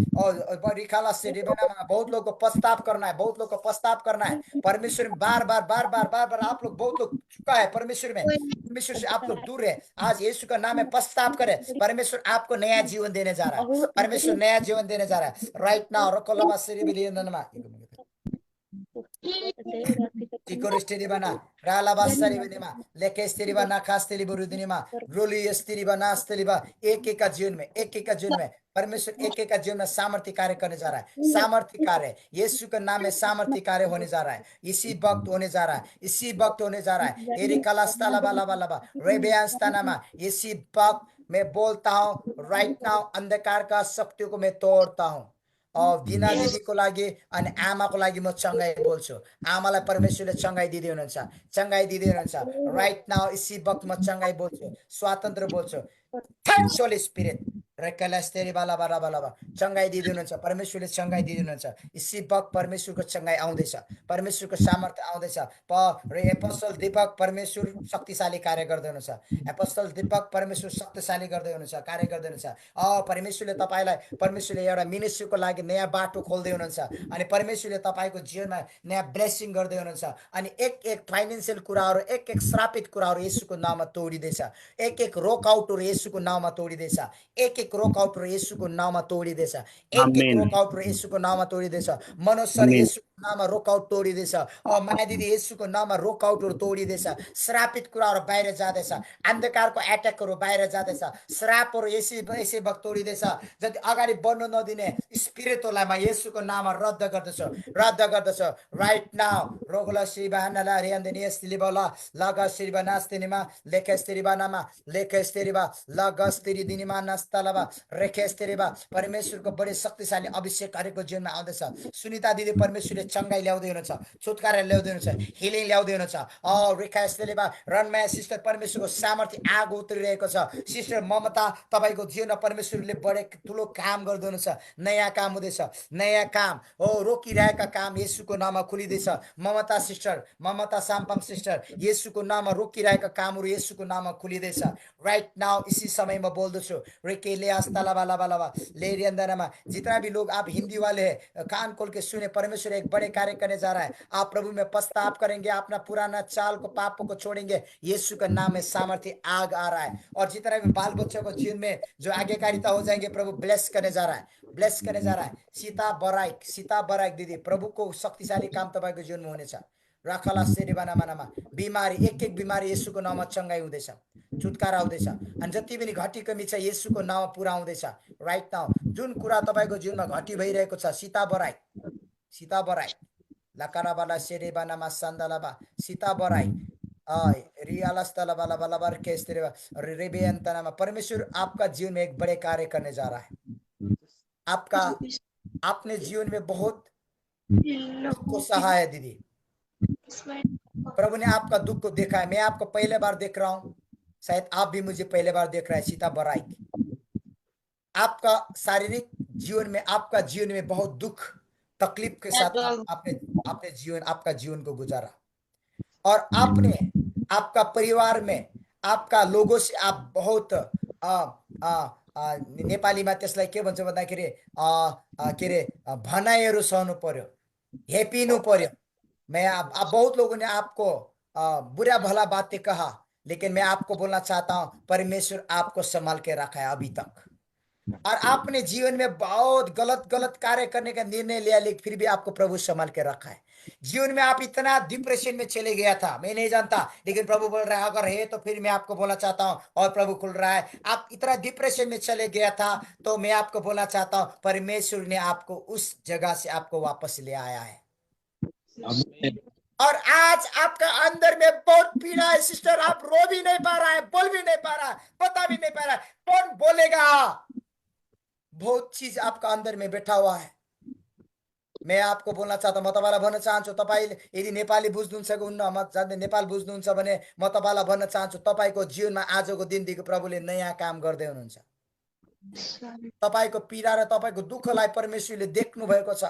रिखाला से रिबनामा बहुत लोग को पछताव करना है, बहुत लोग को पछताव करना है। परमेश्वर में बार बार बार बार बार बार आप लोग, बहुत लोग चुका है परमेश्वर में, परमेश्वर से आप लोग दूर है। आज यीशु का नाम में पछताव करे, परमेश्वर आपको नया जीवन देने जा रहा है, परमेश्वर नया जीवन देने जा रहा है राइट नाउ। रकोलबा से रिबेलियनमा Tikoristiriba रालाबास्तारिबनिमा लेकेस्तिरिबा नाकास्तिरिबुरुदिनिमा रोलियस्तिरिबा नास्तिरिबा एक का जीवन में एक का जीवन में परमेश्वर एक का जीवन में सामर्थ्य कार्य करने जा रहा है। सामर्थ्य कार्य यीशु के नाम में सामर्थ्य कार्य होने जा रहा है। इसी वक्त होने जा रहा है। इसी वक्त होने जा रहा है। एरिकलास्ताला बाला बाला बा रेबियांस्तानामा इसी वक्त मैं बोलता हूँ राइट नाउ अंधकार का शक्तियों को मैं तोड़ता हूँ। और दिना दिदीको लागि अनि आमाको लागि म चंगाई बोल्छु। आमालाई परमेश्वरले चंगाई दिदै हुनुहुन्छ। चंगाई दिदै हुनुहुन्छ। राइट नाउ इसी वक्त म चंगाई बोल्छु। स्वातन्त्र बोल्छु। थ्याङ्क्स होली स्पिरिट रेकलास्तेरी बाला बाला बाला बा चंगाई दिदै हुनुहुन्छ। परमेश्वरले चंगाई दिदै हुनुहुन्छ। इसी वक्त परमेश्वरको चंगाई आउँदैछ। परमेश्वरको सामर्थ्य आउँदैछ। एपोस्टल दीपक परमेश्वर शक्तिशाली कार्य गर्दै हुनुहुन्छ। एपोस्टल दीपक परमेश्वर शक्तिशाली गर्दै हुनुहुन्छ। कार्य गर्दै हुनुहुन्छ। परमेश्वरले तपाईलाई परमेश्वरले एउटा मिनिस्ट्रीको लागि नयाँ बाटो खोल्दै हुनुहुन्छ। अनि परमेश्वरले तपाईको जीवनमा नयाँ ब्लेसिङ गर्दै हुनुहुन्छ। अनि एक फाइनान्शियल कुराहरू एक श्रापित कुराहरू येशूको नाममा तोडिदैछ। एक रोकआउटहरू येशूको नाममा तोडिदैछ। एक रोकआउटहरू येशूको नाममा तोडिदैछ। एक Amen. रोकआउटहरू येशूको नाममा तोडिदैछ। मनोसर Amen. येशूको नाममा रोकआउट तोडिदैछ। माया दिदी येशूको नाममा रोकआउटहरू तोडिदैछ। श्रापित कुराहरू बाहिर जाँदैछ। अन्धकारको एट्याकहरू बाहिर जाँदैछ। श्रापहरू यसै वक्त तोडिदैछ। जति अगाडि बढ्न नदिने स्पिरिटलाई म येशूको नाममा रद्द गर्दछु। रद्द गर्दछु। राइट नाउ रोगला श्रीबानला रियान्देनी स्तिलिबला लगा श्रीबा नास्तिनिमा लेखेस्तिरिबा नामा लेखेस्तिरिबा लगस्तिरि दिनिमा नस्तलबा रेखेस्तिरिबा परमेश्वरको बढी शक्तिशाली अभिषेक गरेको जीवनमा आउँदैछ। सुनिता दिदी परमेश्वरले चंगाई ल्याउँदै हुनुहुन्छ। छुटकारा ल्याउँदै हुनुहुन्छ। हिलिङ ल्याउँदै हुनुहुन्छ। रेखेस्तिरिबा रनमाया सिस्टर परमेश्वरको सामर्थ्य आगो उत्रिरहेको छ। सिस्टर ममता तपाईको जीवनमा परमेश्वरले बढे ठुलो काम गर्दै हुनुहुन्छ। नयाँ काम हुँदैछ। नयाँ काम रोकिरहेका काम येशूको नाममा खुलिदैछ। ममता सिस्टर ममता साम्पम सिस्टर येशूको नाममा रोकिरहेका कामहरू येशूको नाममा खुलिदैछ। राइट नाउ इसी समय में बोल्दछु रेकेले आस्ताला बाला बाला बा लेरियंदरमा जितना भी लोग आप हिंदी वाले हैं कान खोल के सुने। परमेश्वर एक बड़े कार्य करने जा रहा है। आप प्रभु में पश्चाताप करेंगे। अपना पुराना चाल को पापों को छोड़ेंगे। यीशु का नाम में सामर्थ्य आग आ रहा है। और जितना भी बाल बच्चों को जीवन में जो आज्ञाकारिता हो जाएंगे प्रभु ब्लेस करने जा रहा है। ब्लेस करने जा रहा है। सीता बराइक दीदी प्रभु को शक्तिशाली काम तपाईको जीवन में होने राखला सेरिबाना मानामा बिमारी एक बिमारी येशूको नाममा चंगाई हुँदैछ। छुटकारा हुँदैछ। अनि जति पनि घटी कमी छ येशूको नाममा पुरा हुँदैछ। राइट नाउ जुन कुरा तपाईको जीवनमा घटी भइरहेको छ सीता बराई लकाराबाला सेरिबानामा सन्दलाबा सीता बराई रियालस्तला बाला बार केस्तिरेबा रेबेयंतनामा परमेश्वर आपका जीवन में एक बड़े कार्य करने जा रहा है। आपका अपने जीवन में बहुत दुख को सहा है दीदी। प्रभु ने आपका दुख को देखा है। मैं आपको पहले बार देख रहा हूं। शायद आप भी मुझे पहले बार देख रहे हैं। सीता बराई आपका शारीरिक जीवन में आपका जीवन में बहुत दुख तकलीफ के साथ आपका जीवन को गुजारा। और आपने आपका परिवार में आपका लोगों से आप बहुत नेपालीमा त्यसलाई के भन्छ भन्दाखेरि के रे भनाइहरू सहनु पर्यो। हेपिनु पर्यो। मैं आप बहुत लोगों ने आपको बुरा भला बातें कहा लेकिन मैं आपको बोलना चाहता हूं परमेश्वर आपको संभाल के रखा है अभी तक। और आपने जीवन में बहुत गलत कार्य करने का निर्णय लिया लेकिन फिर भी आपको प्रभु संभाल के रखा है। जीवन में आप इतना डिप्रेशन में चले गया था मैं नहीं जानता लेकिन प्रभु बोल रहा है अगर है तो फिर मैं आपको बोलना चाहता हूं और प्रभु खुल रहा है। आप इतना डिप्रेशन में चले गया था तो मैं आपको बोलना चाहता हूं परमेश्वर ने आपको उस जगह से आपको वापस ले आया है। और आज आपका अंदर में बहुत पीड़ा है सिस्टर। आप रो भी नहीं पा रहा है बोल भी नहीं पा रहा है बता भी नहीं पा रहा है। कौन बोलेगा। बहुत चीज आपका अंदर में बैठा हुआ है। मैं आपको बोल्न चाहता म तपाईलाई भन्न चाहन्छु तपाईले यदि नेपाली बुझ्नुहुन्छ हुन्न म जान्दै नेपाल बुझ्नुहुन्छ भने म तपाईलाई भन्न चाहन्छु तपाईको जीवनमा आजको दिनदेखि प्रभुले नयाँ काम गर्दै हुनुहुन्छ। तपाईको पीडा र तपाईको दुःखलाई परमेश्वरले देख्नु भएको छ।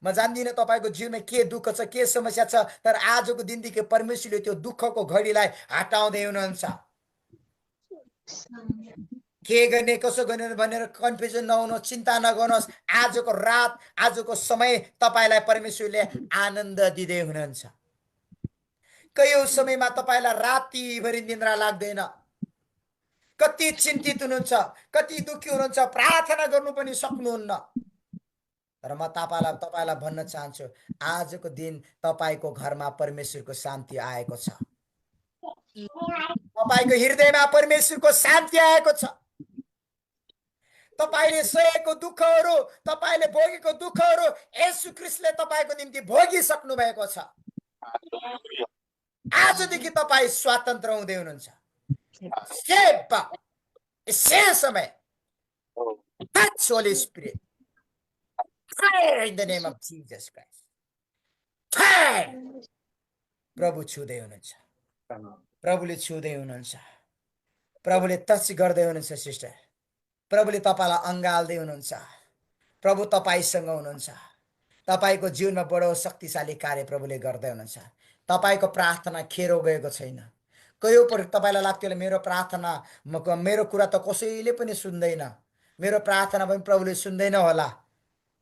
म जान्दिनँ तपाईको जीवनमा के दुःख छ के समस्या छ तर आजको दिनदेखि परमेश्वरले त्यो दुःखको घडीलाई हटाउँदै हुनुहुन्छ। के गर्ने कसो गर्ने भनेर कन्फ्युजन नहुनु चिन्ता नगर्नुहोस्। आजको रात आजको समय तपाईलाई परमेश्वरले आनन्द दिँदै हुनुहुन्छ। कयौं समयमा तपाईलाई रातिभरि निद्रा लाग्दैन। कति चिन्तित हुनुहुन्छ कति दुखी हुनुहुन्छ प्रार्थना गर्नु पनि सक्नुहुन्न। तर म तपाईँलाई भन्न चाहन्छु, आजको दिन तपाईँको घरमा परमेश्वरको शान्ति आएको छ। तपाईँको हृदयमा परमेश्वरको शान्ति आएको छ। तपाईँले सहेको दुःखहरू, तपाईँले भोगेको दुःखहरू येशू ख्रीष्टले तपाईँको निम्ति भोगिसक्नु भएको छ। आजदेखि तपाईँ स्वतन्त्र हुँदै हुनुहुन्छ। Say समय touch Holy Spirit. Fire in the name of Jesus Christ. Fire. प्रभु छुँदै हुनुहुन्छ। प्रभुले छुँदै हुनुहुन्छ। प्रभुले टच गर्दै हुनुहुन्छ सिस्टर। प्रभुले तपाईलाई अँगाल्दै हुनुहुन्छ। प्रभु तपाईसँग हुनुहुन्छ। तपाईको जीवनमा बडो शक्तिशाली कार्य प्रभुले गर्दै हुनुहुन्छ। तपाईको प्रार्थना खेरो गएको छैन। कयौं पटक तपाईलाई लाग्थ्यो मेरो प्रार्थना मेरो कुरा त कसैले पनि सुन्दैन, मेरो प्रार्थना पनि प्रभुले सुन्दैन होला।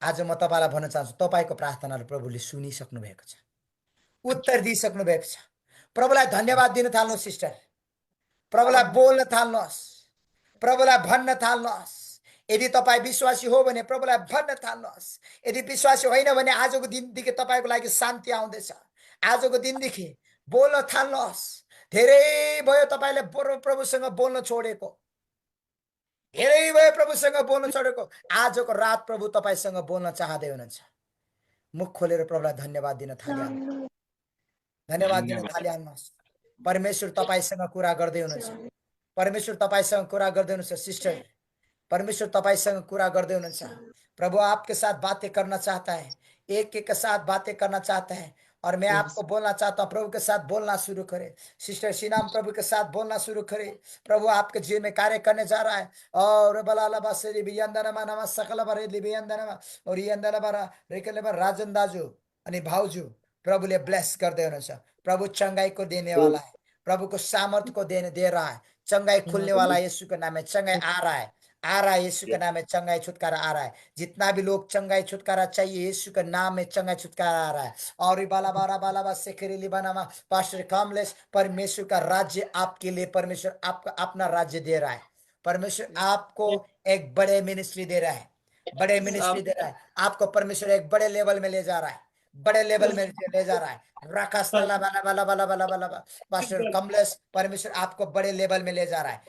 आज म तपाईलाई भन्न चाहन्छु, तपाईको प्रार्थनाले प्रभुले सुनिसक्नु भएको छ, उत्तर दिइसक्नु भएको छ। प्रभुलाई धन्यवाद दिन थाल्नुहोस् सिस्टर। प्रभुलाई बोल्न थाल्नुहोस्, प्रभुलाई भन्न थाल्नुहोस्। यदि तपाईँ विश्वासी हो भने प्रभुलाई भन्न थाल्नुहोस्। यदि विश्वासी होइन भने आजको दिनदेखि तपाईको लागि शान्ति आउँदैछ। आजको दिनदेखि बोल्न थाल्नुहोस्। धेरै भयो तपाईले प्रभुसँग बोल्न छोडेको, धेरै भयो प्रभुसँग बोल्न छोडेको। आजको रात प्रभु तपाईसँग बोल्न चाहदै हुनुहुन्छ। मुख खोलेर प्रभुलाई धन्यवाद दिन थालिहाल्नुहोस्। धन्यवाद दिन थालिहाल्नुहोस्। परमेश्वर तपाईसँग कुरा गर्दै हुनुहुन्छ। परमेश्वर तपाईसँग कुरा गर्दै हुनुहुन्छ सिस्टर। परमेश्वर तपाईसँग कुरा गर्दै हुनुहुन्छ। प्रभु आपके साथ बातें करना चाहता है, एक एक के साथ बातें करना चाहता है। और मैं आपको बोलना चाहता हूँ, प्रभु के साथ बोलना शुरू करें। सिस्टर सीनाम प्रभु के साथ बोलना शुरू करें। प्रभु आपके जीवन में कार्य करने जा रहा है। और बलाला से बियंदनमा नमा सकल बरे बियंदनमा और यंदलबरा रेकलबर राजन दाजु अनि भाउजू प्रभुले ब्लेस गर्दै हुनुहुन्छ। प्रभु चंगाई को देने वाला है। प्रभु को सामर्थ्य को दे रहा है। चंगाई खुलने वाला यीशु के नाम में चंगाई आ रहा है। यीशु के नाम में चंगाई छुटकारा आ रहा है। जितना भी लोग चंगाई छुटकारा चाहिए, यीशु के नाम में चंगाई छुटकारा आ रहा है। और बाला सेखरेली बनामा पास्टर कमलेश, परमेश्वर का राज्य आपके लिए परमेश्वर आपका अपना राज्य दे रहा है। परमेश्वर आपको एक बड़े मिनिस्ट्री दे रहा है, बड़े मिनिस्ट्री दे रहा है। आपको परमेश्वर एक बड़े लेवल में ले जा रहा है, बड़े लेवल में ले जा रहा है। पास्टर कमलेश, परमेश्वर आपको बड़े लेवल में ले जा रहा है।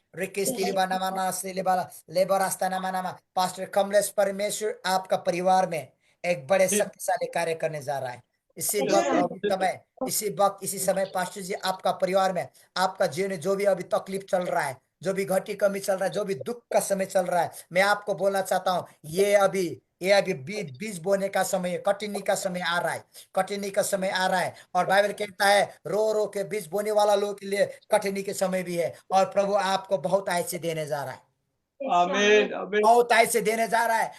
पास्टर कमलेश, परमेश्वर आपका परिवार में एक बड़े शक्तिशाली कार्य करने जा रहा है। इसी वक्त इसी समय पास्टर जी आपका परिवार में, आपका जीवन में जो भी अभी तकलीफ चल रहा है, जो भी घटी कमी चल रहा है, जो भी दुख का समय चल रहा है, मैं आपको बोलना चाहता हूँ, ये अभी बीज बोने का समय, कटनी का समय आ रहा है। कटनी का समय आ रहा है। और बाइबल कहता है रो रो के बीज बोने वाला लोग के लिए कटनी के समय भी है। और प्रभु आपको बहुत ऐसे देने जा रहा है। आमीन, बहुत ऐसे देने जा रहा है।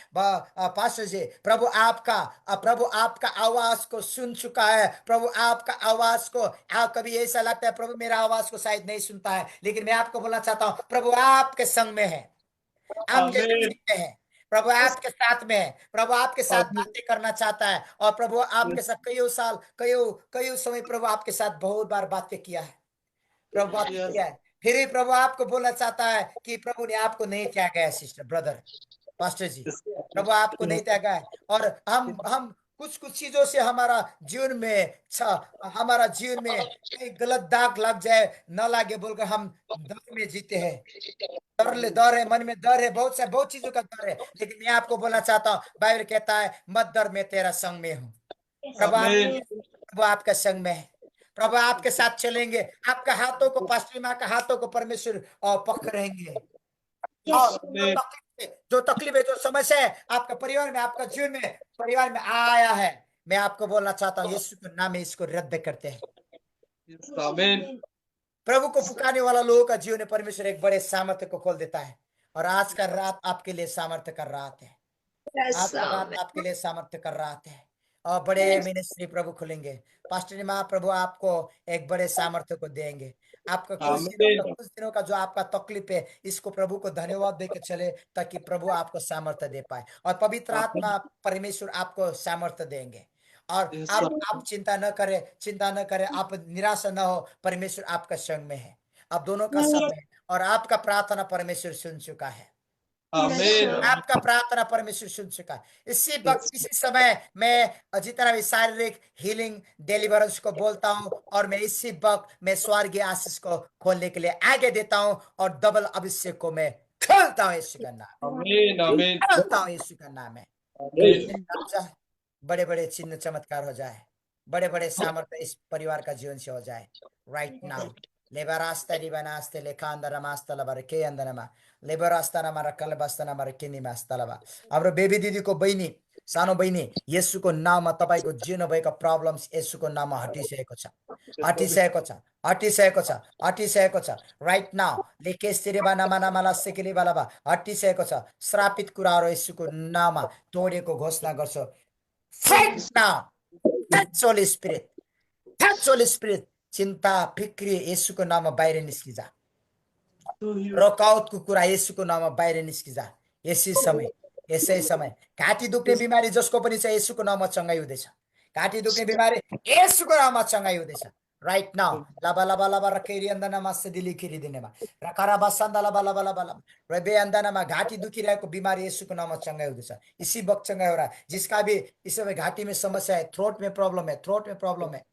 पास्टर जी, प्रभु आपका आवाज को सुन चुका है। प्रभु आपका आवाज को, कभी ऐसा लगता है प्रभु मेरा आवाज को शायद नहीं सुनता है, लेकिन मैं आपको बोलना चाहता हूँ, प्रभु आपके संग में है, आपके में है। प्रभु आपके साथ में है। प्रभु आपके साथ बातें करना चाहता है। और प्रभु आपके साथ कई समय प्रभु आपके साथ बहुत बार बातें किया है। प्रभु बात किया है। फिर भी प्रभु आपको बोलना चाहता है कि प्रभु ने आपको नहीं त्यागा है सिस्टर, ब्रदर, पास्टर जी। प्रभु आपको नहीं त्यागा है। और हम कुछ चीजों से हमारा जीवन में कहीं गलत दाग लग जाए, न लागे बोलकर हम डर में जीते हैं। डर है, मन में डर है, बहुत चीजों का डर है। लेकिन मैं आपको बोलना चाहता हूँ, बाइबल कहता है मत डर, मैं तेरा संग में हूँ। प्रभु आपका संग में है। प्रभु आपके साथ चलेंगे। आपका हाथों को, पास्टर माँ का हाथों को परमेश्वर पकड़ेंगे। जो तकलीफ है, जो समस्या है आपका परिवार में, आपका जीवन में, परिवार में आया है, मैं आपको बोलना चाहता हूँ, यीशु के नाम में इसको रद्द करते हैं। प्रभु को पुकारने वाला लोगों का जीवन में परमेश्वर एक बड़े सामर्थ्य को खोल देता है। और आज का रात आपके लिए सामर्थ्य कर रहा है। आज का रात आपके लिए सामर्थ्य कर रहा है। और बड़े मिनिस्ट्री प्रभु खुलेंगे। पास्टर माँ, प्रभु आपको एक बड़े सामर्थ्य को देंगे। आपका कुछ दिनों का जो आपका तकलीफ है, इसको प्रभु को धन्यवाद देकर चले, ताकि प्रभु आपको सामर्थ्य दे पाए। और पवित्र आत्मा परमेश्वर आपको सामर्थ्य देंगे। और आप चिंता न करें, आप निराशा न हो। परमेश्वर आपका संग में है। आप दोनों का संग है। और आपका प्रार्थना परमेश्वर सुन चुका है। आमीन आपका प्रार्थना परमेश्वर सुन चुका है। इसी वक्त इसी समय मैं जितना भी शारीरिक हीलिंग डिलीवरेंस को बोलता हूं, और मैं इसी वक्त मैं स्वर्गीय आशीष को खोलने के लिए आगे देता हूं, और डबल अभिषेक को मैं खोलता हूं यीशु का नाम, आमीन आमीन खोलता हूं यीशु का नाम है। आमीन बड़े बड़े चिन्ह चमत्कार हो जाए, बड़े बड़े सामर्थ्य इस परिवार का जीवन से हो जाए राइट नाउ। लेबरास्ता रिबनास्ते लेखांदरमास्ता लबर के अंदरमा लेबरास्ता नमर कलबस्ता नमर किनिमास्ता लबा। हाम्रो बेबी दिदीको बहिनी, सानो बहिनी, येशूको नाममा तपाईको जे नभएका प्रब्लम्स येशूको नाममा हटिसकेको छ, हटिसकेको छ, हटिसकेको छ, हटिसकेको छ राइट नाउ। लेकेस्तिरेबा नामा नामाला सेकेलेबा लबा हटिसकेको छ। श्रापित कुराहरू येशूको नाममा तोडेको घोषणा गर्छु। Fight now. Touch Holy Spirit. Touch Holy Spirit. चिन्ता फिक्री येशूको नाममा बाहिर निस्किजा। रोकाउटको कुरा येशूको नाममा बाहिर निस्किजा। यसै समय घाँटी दुख्ने बिमारी जसको पनि छ येशूको नाममा चंगाई हुँदैछ। घाँटी दुख्ने बिमारी येशूको नाममा चंगाई हुँदैछ राइट नाउ। लाबा लाबा लाबा रकेरी अंदनमा सदिली खिरी दिनेमा रकारा बसन्दा लाबा लाबा लाबा लाबा रबे अंदनमा घाँटी दुखिरहेको बिमारी येशूको नाममा चंगाई हुँदैछ। इसी वक्त चंगाई हो रहा है। जिसका भी इस समय घाटी में समस्या है, थ्रोट में प्रॉब्लम है, थ्रोट में प्रॉब्लम है,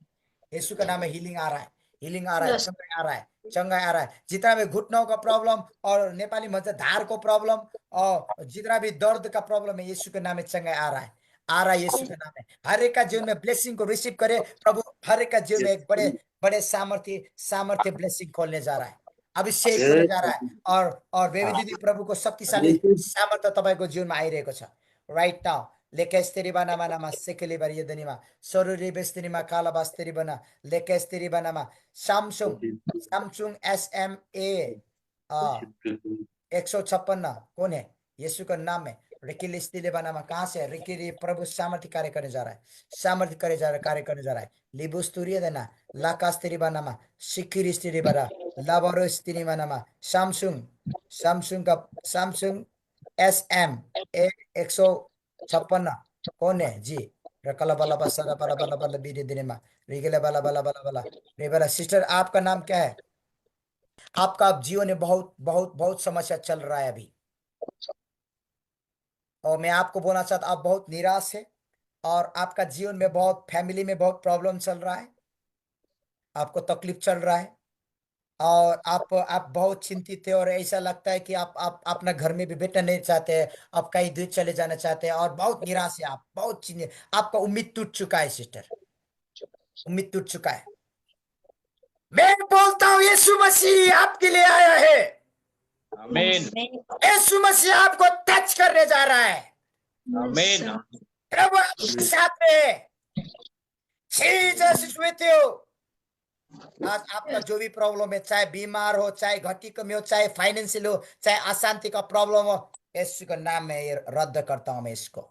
यीशु का नाम में हीलिंग आ रहा है, हीलिंग आ रहा है, चंगाई आ रहा है, चंगाई आ रहा है। जितना भी घुटनों का प्रॉब्लम और नेपाली में धार को प्रॉब्लम और जितना भी दर्द का प्रॉब्लम है, यीशु के नाम में चंगाई आ रहा है, आ रहा है यीशु के नाम में। हर एक का जीवन में ब्लेसिंग को रिसीव करे प्रभु। हर एक का जीवन में एक बड़े बड़े सामर्थ्य ब्लेसिंग खोलने जा रहा है, अभिषेक होने जा रहा है। और बेबी दीदी प्रभु को शक्तिशाली सामर्थ्य तपाईको जीवनमा आइरहेको छ राइट नाउ। लेकेस्तेरी बनामा नामा सेकेली बारी दनिमा सरुरी बेस्तेरीमा काला बास्तेरी बना लेकेस्तेरी बनामा सैमसंग SMA 156 कौन है? यीशु का नाम है। रिकी लिस्तीले बनामा कहाँ से है? रिकी प्रभु सामर्थ्य कार्य करने जा रहा है, सामर्थ्य कार्य करने जा रहा है। लिबुस्तुरिया देना लाकास्तेरी बनामा सिक्किरी स्तेरी बना लाबरो स्तेरी बनामा सैमसंग SM 156 कौन है जी? रकला बला बसला बला बला बला बीरे दिन में रिगले बला बला बला बला रेबला। सिस्टर आपका नाम क्या है? आपका जीवन में बहुत बहुत बहुत समस्या चल रहा है अभी, और मैं आपको बोलना चाहता आप बहुत निराश है, और आपका जीवन में बहुत फैमिली में बहुत प्रॉब्लम चल रहा है, आपको तकलीफ चल रहा है, और आप बहुत चिंतित है, और ऐसा लगता है कि आप अपना घर में भी बैठना नहीं चाहते हैं, आप कहीं दूर चले जाना चाहते हैं, और बहुत निराश है आप, बहुत चिंतित, आपका उम्मीद टूट चुका है सिस्टर, उम्मीद टूट चुका है। मैं बोलता हूं यीशु मसीह आपके लिए आया है, आमीन यीशु मसीह आपको टच करने जा रहा है, आमीन प्रभु आपके साथ में। Jesus is with you. आज आपका जो भी प्रॉब्लम है, चाहे बीमार हो, चाहे घटी कमी हो, चाहे फाइनेंशियल हो, चाहे अशांति का प्रॉब्लम हो, यीशु का नाम में ये रद्द करता हूं मैं इसको।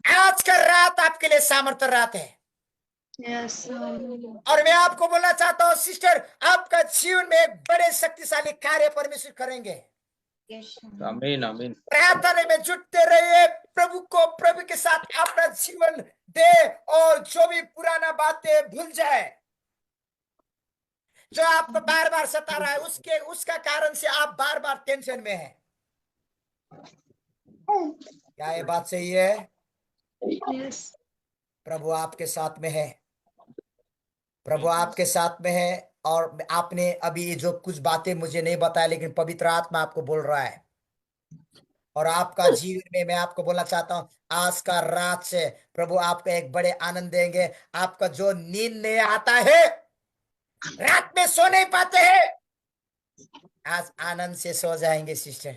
आज का रात आपके लिए सामर्थ्य रात है, और मैं आपको बोलना चाहता हूं सिस्टर, आपका जीवन में एक बड़े शक्तिशाली कार्य परमेश्वर करेंगे। आमीन आमीन प्रार्थना में जुटते रहिए, प्रभु के साथ अपना जीवन दे, और जो भी पुराना बातें भूल जाए, जो आपको बार बार सता रहा है, उसका कारण से आप बार बार टेंशन में हैं। क्या ये बात सही है? प्रभु आपके साथ में है, प्रभु आपके साथ में है। और आपने अभी ये जो कुछ बातें मुझे नहीं बताया, लेकिन पवित्र आत्मा आपको बोल रहा है, और आपका जीवन में मैं आपको बोलना चाहता हूं, आज का रात से प्रभु आपको एक बड़े आनंद देंगे। आपका जो नींद नहीं आता है, रात में सो नहीं पाते हैं, आज आनंद से सो जाएंगे सिस्टर,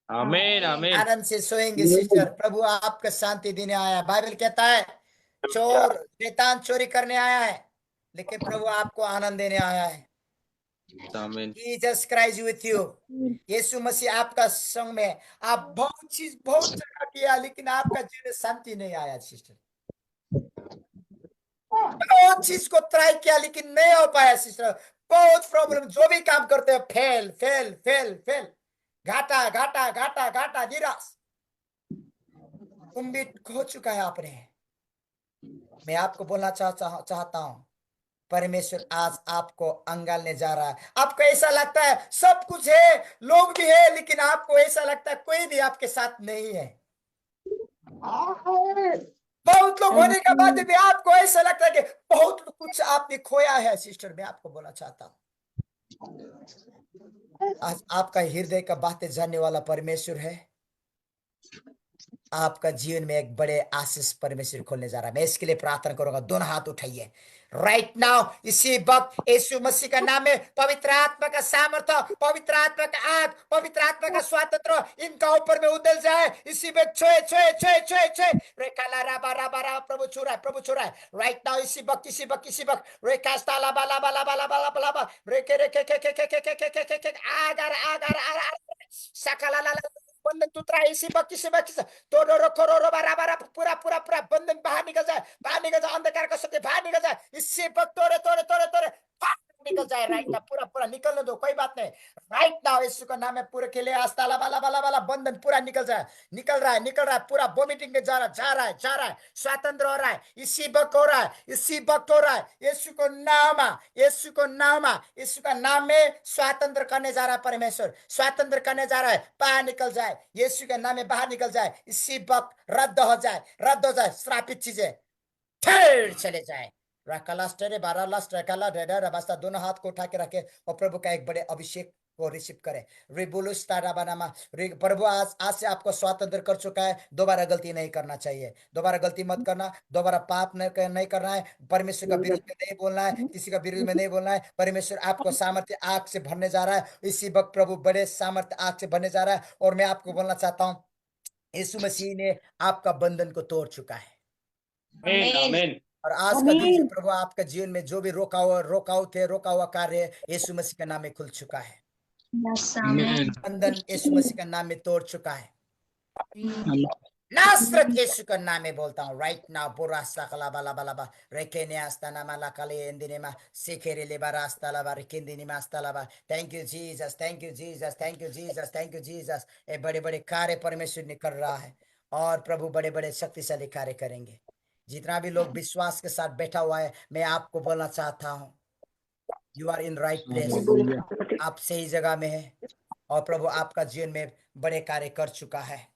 आमीन आमीन आनंद से सोएंगे सिस्टर। प्रभु आपको शांति देने आया है। बाइबल कहता है शैतान चोरी करने आया है, लेकिन प्रभु आपको आनंद देने आया है। आमीन जीसस क्राइस्ट विथ यू। यीशु मसीह आपका संग में। आप बहुत जगह किया, लेकिन आपका जीवन में शांति नहीं आया सिस्टर। बहुत चीज को ट्राई किया, लेकिन नहीं हो पाया सिस्टर। बहुत प्रॉब्लम, जो भी काम करते हो फेल फेल फेल फेल, घाटा घाटा घाटा घाटा, निराश, उम्मीद खो चुका है आपने। मैं आपको बोलना चाहता हूं, परमेश्वर आज आपको अंगालने जा रहा है। आपको ऐसा लगता है सब कुछ है, लोग भी है, लेकिन आपको ऐसा लगता है कोई भी आपके साथ नहीं है। बहुत लोग होने के बाद भी आपको ऐसा लगता है कि बहुत कुछ आपने खोया है। सिस्टर, मैं आपको बोलना चाहता हूँ, आज आपका हृदय का बातें जानने वाला परमेश्वर है। आपका जीवन में एक बड़े आशीष परमेश्वर खोलने जा रहा है। मैं इसके लिए प्रार्थना करूंगा। दोनों हाथ उठाइए राइट नाउ, इसी वक्त यीशु मसीह का नाम में पवित्र आत्मा का सामर्थ्य, पवित्र आत्मा का आग, पवित्र आत्मा का स्वातंत्र इनका ऊपर में उदल जाए। इसी में छोए छोए छोए छोए छोए रे काला राबा राबा रा, प्रभु छू रहा है, प्रभु छू रहा है राइट नाउ, इसी वक्त इसी वक्त इसी वक्त रे कास्ता ला बाला बाला बाला बाला बाला बा रे के आग आग आग आग सकला ला बंधन टूट रहा है। इसी वक्त इसी वक्त तोड़ो रखो रो बारा बारा पूरा पूरा पूरा बंधन बाहर निकल जाए, बाहर निकल जाए, अंधकार का शक्ति बाहर निकल जाए। इससे वक्त तोड़े तोड़े तोड़े तोड़े निकल जाए राइट ना, पूरा पूरा निकलने दो, कोई बात नहीं। राइट नाउ यीशु का नाम है, पूरे के लिए आस्ताला वाला वाला वाला बंधन पूरा निकल जाए, निकल रहा है पूरा वोमिटिंग में जा रहा है, स्वतंत्र हो रहा है। इसी वक्त हो रहा है, इसी वक्त हो रहा है। यीशु को नाम, यीशु को नाम, यीशु का नाम में स्वतंत्र करने जा रहा है परमेश्वर, स्वतंत्र करने जा रहा है। बाहर निकल जाए, यीशु के नाम में बाहर निकल जाए। इसी वक्त रद्द हो जाए, रद्द हो जाए श्रापित चीजें, फिर चले जाए। दोनों हाथ को उठा के रखे और प्रभु का एक बड़े अभिषेक को रिसीव करे। प्रभु आज से आपको स्वतंत्र कर चुका है। दोबारा गलती नहीं करना चाहिए, दोबारा गलती मत करना, दोबारा पाप नहीं करना है। परमेश्वर का विरोध में नहीं बोलना है, किसी का विरोध में नहीं बोलना है। परमेश्वर आपको सामर्थ्य आग से भरने जा रहा है। इसी वक्त प्रभु बड़े सामर्थ्य आग से भरने जा रहा है। और मैं आपको बोलना चाहता हूँ, यीशु मसीह ने आपका बंधन को तोड़ चुका है। आमीन। और आज का दिन प्रभु आपका जीवन में जो भी रोका हुआ कार्य यीशु मसीह के नाम में खुल चुका है। बंधन यीशु मसीह का नाम में तोड़ चुका है। नासरत यीशु का नाम में बोलता हूँ राइट नाउ। बुरा सकला बाला बाला बा रेकेने आस्ताना माला काले एंदिने मा सेखेरे लेबा रास्ताला बा रेकेंदिने मा आस्ताला बा। Thank you Jesus, thank you Jesus, thank you Jesus, thank you Jesus. ये बड़े बड़े कार्य परमेश्वर ने कर रहा है और प्रभु बड़े बड़े शक्तिशाली कार्य करेंगे। जितना भी लोग विश्वास के साथ बैठा हुआ है, मैं आपको बोलना चाहता हूँ, you are in right place. आप सही जगह में है और प्रभु आपका जीवन में बड़े कार्य कर चुका है।